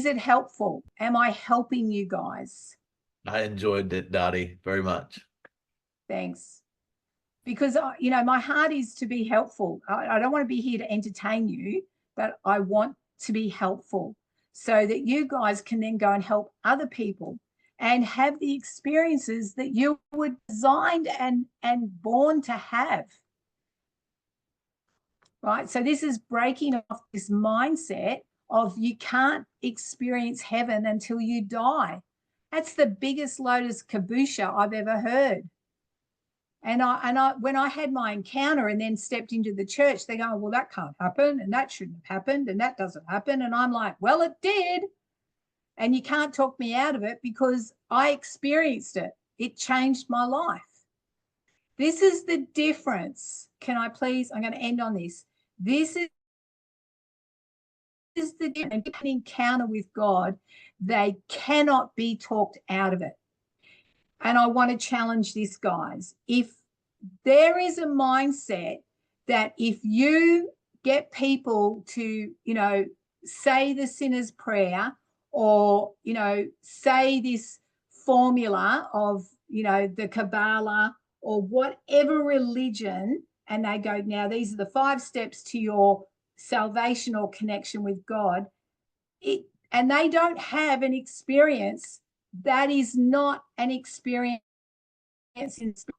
it helpful? Am I helping you guys? I enjoyed it, Dottie, very much. Thanks. Because, you know, my heart is to be helpful. I don't want to be here to entertain you, but I want to be helpful so that you guys can then go and help other people and have the experiences that you were designed and born to have. Right? So this is breaking off this mindset of you can't experience heaven until you die. That's the biggest lotus caboosha I've ever heard. And I when I had my encounter and then stepped into the church, they go, well, that can't happen and that shouldn't have happened and that doesn't happen. And I'm like, well, it did. And you can't talk me out of it because I experienced it. It changed my life. This is the difference. Can I please, I'm going to end on this. This is the difference. An encounter with God, they cannot be talked out of it. And I want to challenge this, guys. If there is a mindset that if you get people to, you know, say the sinner's prayer or, you know, say this formula of, you know, the Kabbalah or whatever religion, and they go, now these are the 5 steps to your salvation or connection with God, and they don't have an experience, that is not an experience.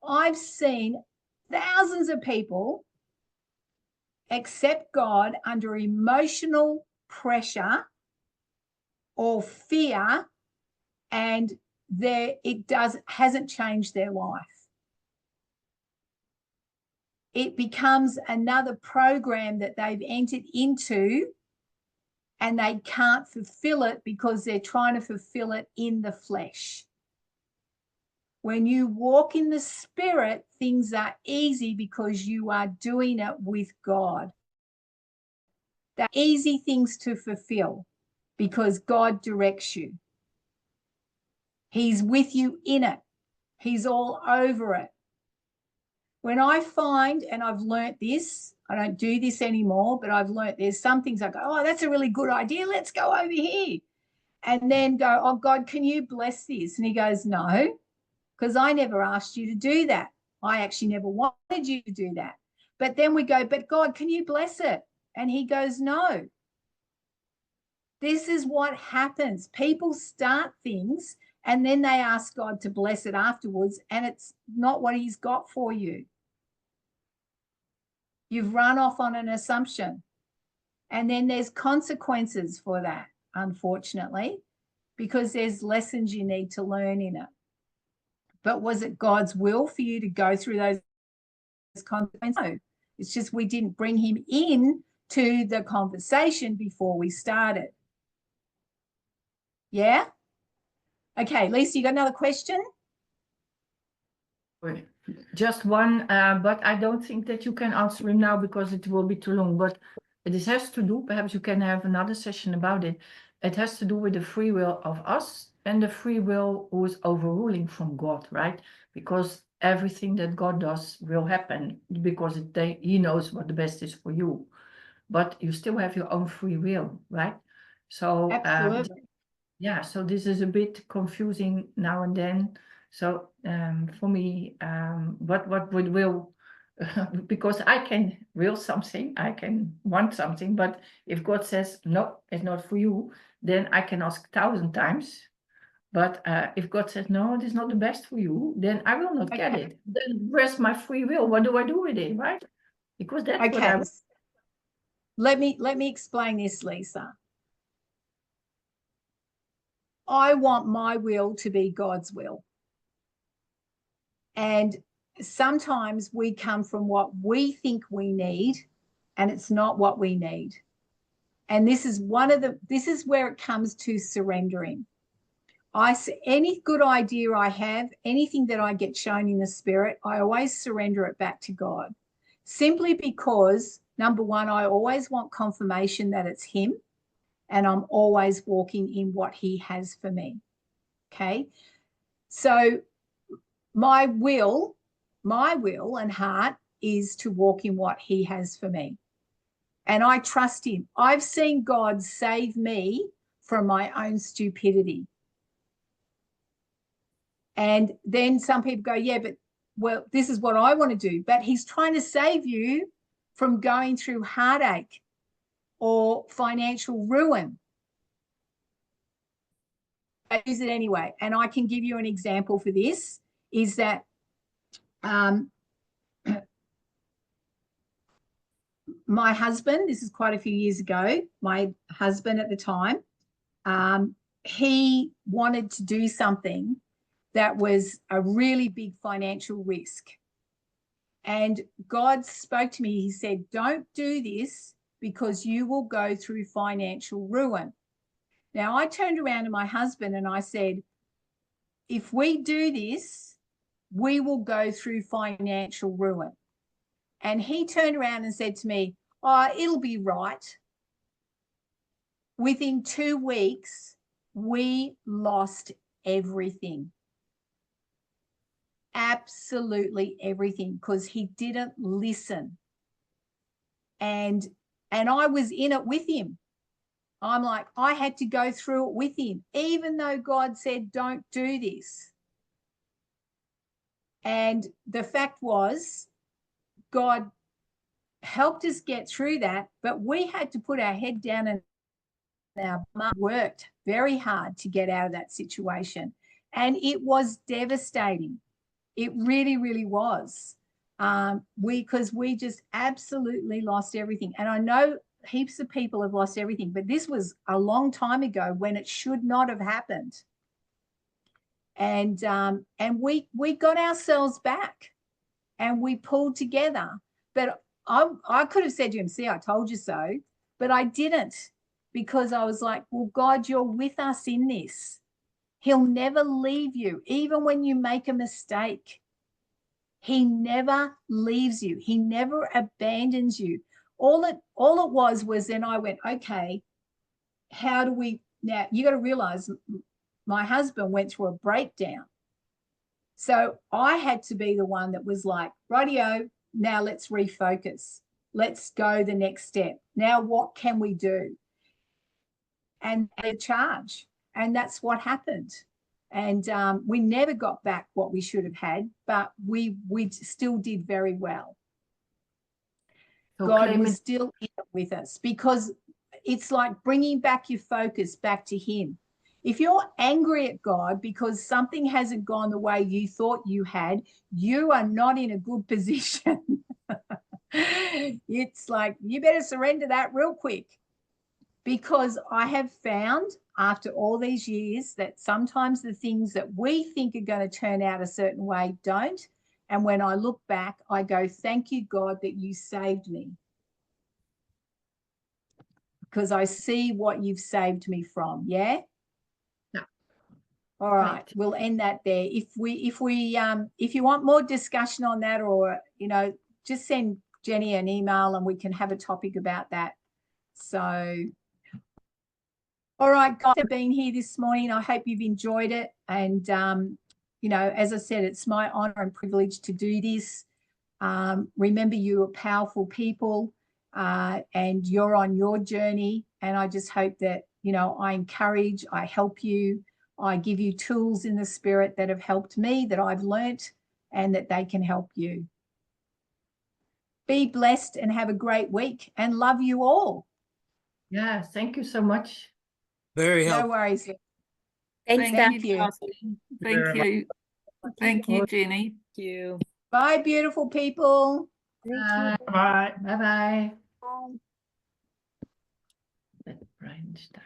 I've seen thousands of people accept God under emotional pressure or fear, and hasn't changed their life. It becomes another program that they've entered into, and they can't fulfill it because they're trying to fulfill it in the flesh. When you walk in the Spirit, things are easy because you are doing it with God. They're easy things to fulfill because God directs you. He's with you in it. He's all over it. When I find, and I've learnt this, I don't do this anymore, but I've learnt there's some things I go, oh, that's a really good idea. Let's go over here. And then go, oh, God, can you bless this? And he goes, no, because I never asked you to do that. I actually never wanted you to do that. But then we go, but God, can you bless it? And he goes, no. This is what happens. People start things and then they ask God to bless it afterwards, and it's not what he's got for you. You've run off on an assumption. And then there's consequences for that, unfortunately, because there's lessons you need to learn in it. But was it God's will for you to go through those consequences? No, it's just we didn't bring him in to the conversation before we started. Yeah? Okay, Lisa, you got another question? Just one, but I don't think that you can answer him now because it will be too long. But this has to do, perhaps you can have another session about it. It has to do with the free will of us and the free will who is overruling from God, right? Because everything that God does will happen because he knows what the best is for you. But you still have your own free will, right? So Absolutely. yeah, so this is a bit confusing now and then. So for me, what would will, because I can will something, I can want something, but if God says, no, it's not for you, then I can ask 1,000 times. But if God says, no, it is not the best for you, then I will not get it. Then where's my free will? What do I do with it, right? Because that's what I want. Let me explain this, Lisa. I want my will to be God's will. And sometimes we come from what we think we need, and it's not what we need. And this is where it comes to surrendering. Any good idea I have, anything that I get shown in the spirit, I always surrender it back to God. Simply because, number one, I always want confirmation that it's him, and I'm always walking in what he has for me. Okay. So my will and heart is to walk in what he has for me. And I trust him. I've seen God save me from my own stupidity. And then some people go, yeah, but well, this is what I want to do. But he's trying to save you from going through heartache or financial ruin. I use it anyway. And I can give you an example for this, is that my husband, this is quite a few years ago, my husband at the time, he wanted to do something that was a really big financial risk. And God spoke to me. He said, don't do this because you will go through financial ruin. Now, I turned around to my husband and I said, if we do this, we will go through financial ruin. And he turned around and said to me, oh, it'll be right. Within 2 weeks, we lost everything. Absolutely everything, because he didn't listen. And I was in it with him. I'm like, I had to go through it with him, even though God said, don't do this. And the fact was, God helped us get through that, but we had to put our head down, and our mum worked very hard to get out of that situation. And it was devastating. It really, really was. Because we just absolutely lost everything. And I know heaps of people have lost everything, but this was a long time ago when it should not have happened. And we got ourselves back and we pulled together. But I could have said to him, see, I told you so, but I didn't, because I was like, well, God, you're with us in this. He'll never leave you, even when you make a mistake. He never leaves you. He never abandons you. All it was then I went, okay, how do we, now you got to realize my husband went through a breakdown. So I had to be the one that was like, rightio, now let's refocus. Let's go the next step. Now what can we do? And they charge. And that's what happened. And we never got back what we should have had, but we still did very well. So God was still in it with us, because it's like bringing back your focus back to him. If you're angry at God because something hasn't gone the way you thought you had, you are not in a good position. It's like, you better surrender that real quick, because I have found after all these years that sometimes the things that we think are going to turn out a certain way don't. And when I look back, I go, thank you, God, that you saved me. Because I see what you've saved me from. Yeah. Yeah. All right. Right. We'll end that there. If you want more discussion on that, or, just send Jenny an email and we can have a topic about that. So, all right, guys, for being here this morning. I hope you've enjoyed it. And, as I said, it's my honor and privilege to do this. Remember, you are powerful people, and you're on your journey. And I just hope that, I encourage, I help you, I give you tools in the spirit that have helped me, that I've learnt, and that they can help you. Be blessed and have a great week, and love you all. Yeah, thank you so much. Very No helpful. worries. Thanks, Thank you. Darcy. Thank you. Thank you, Jenny. Thank you. Bye, beautiful people. Bye. Bye. Bye-bye. Brian Stein.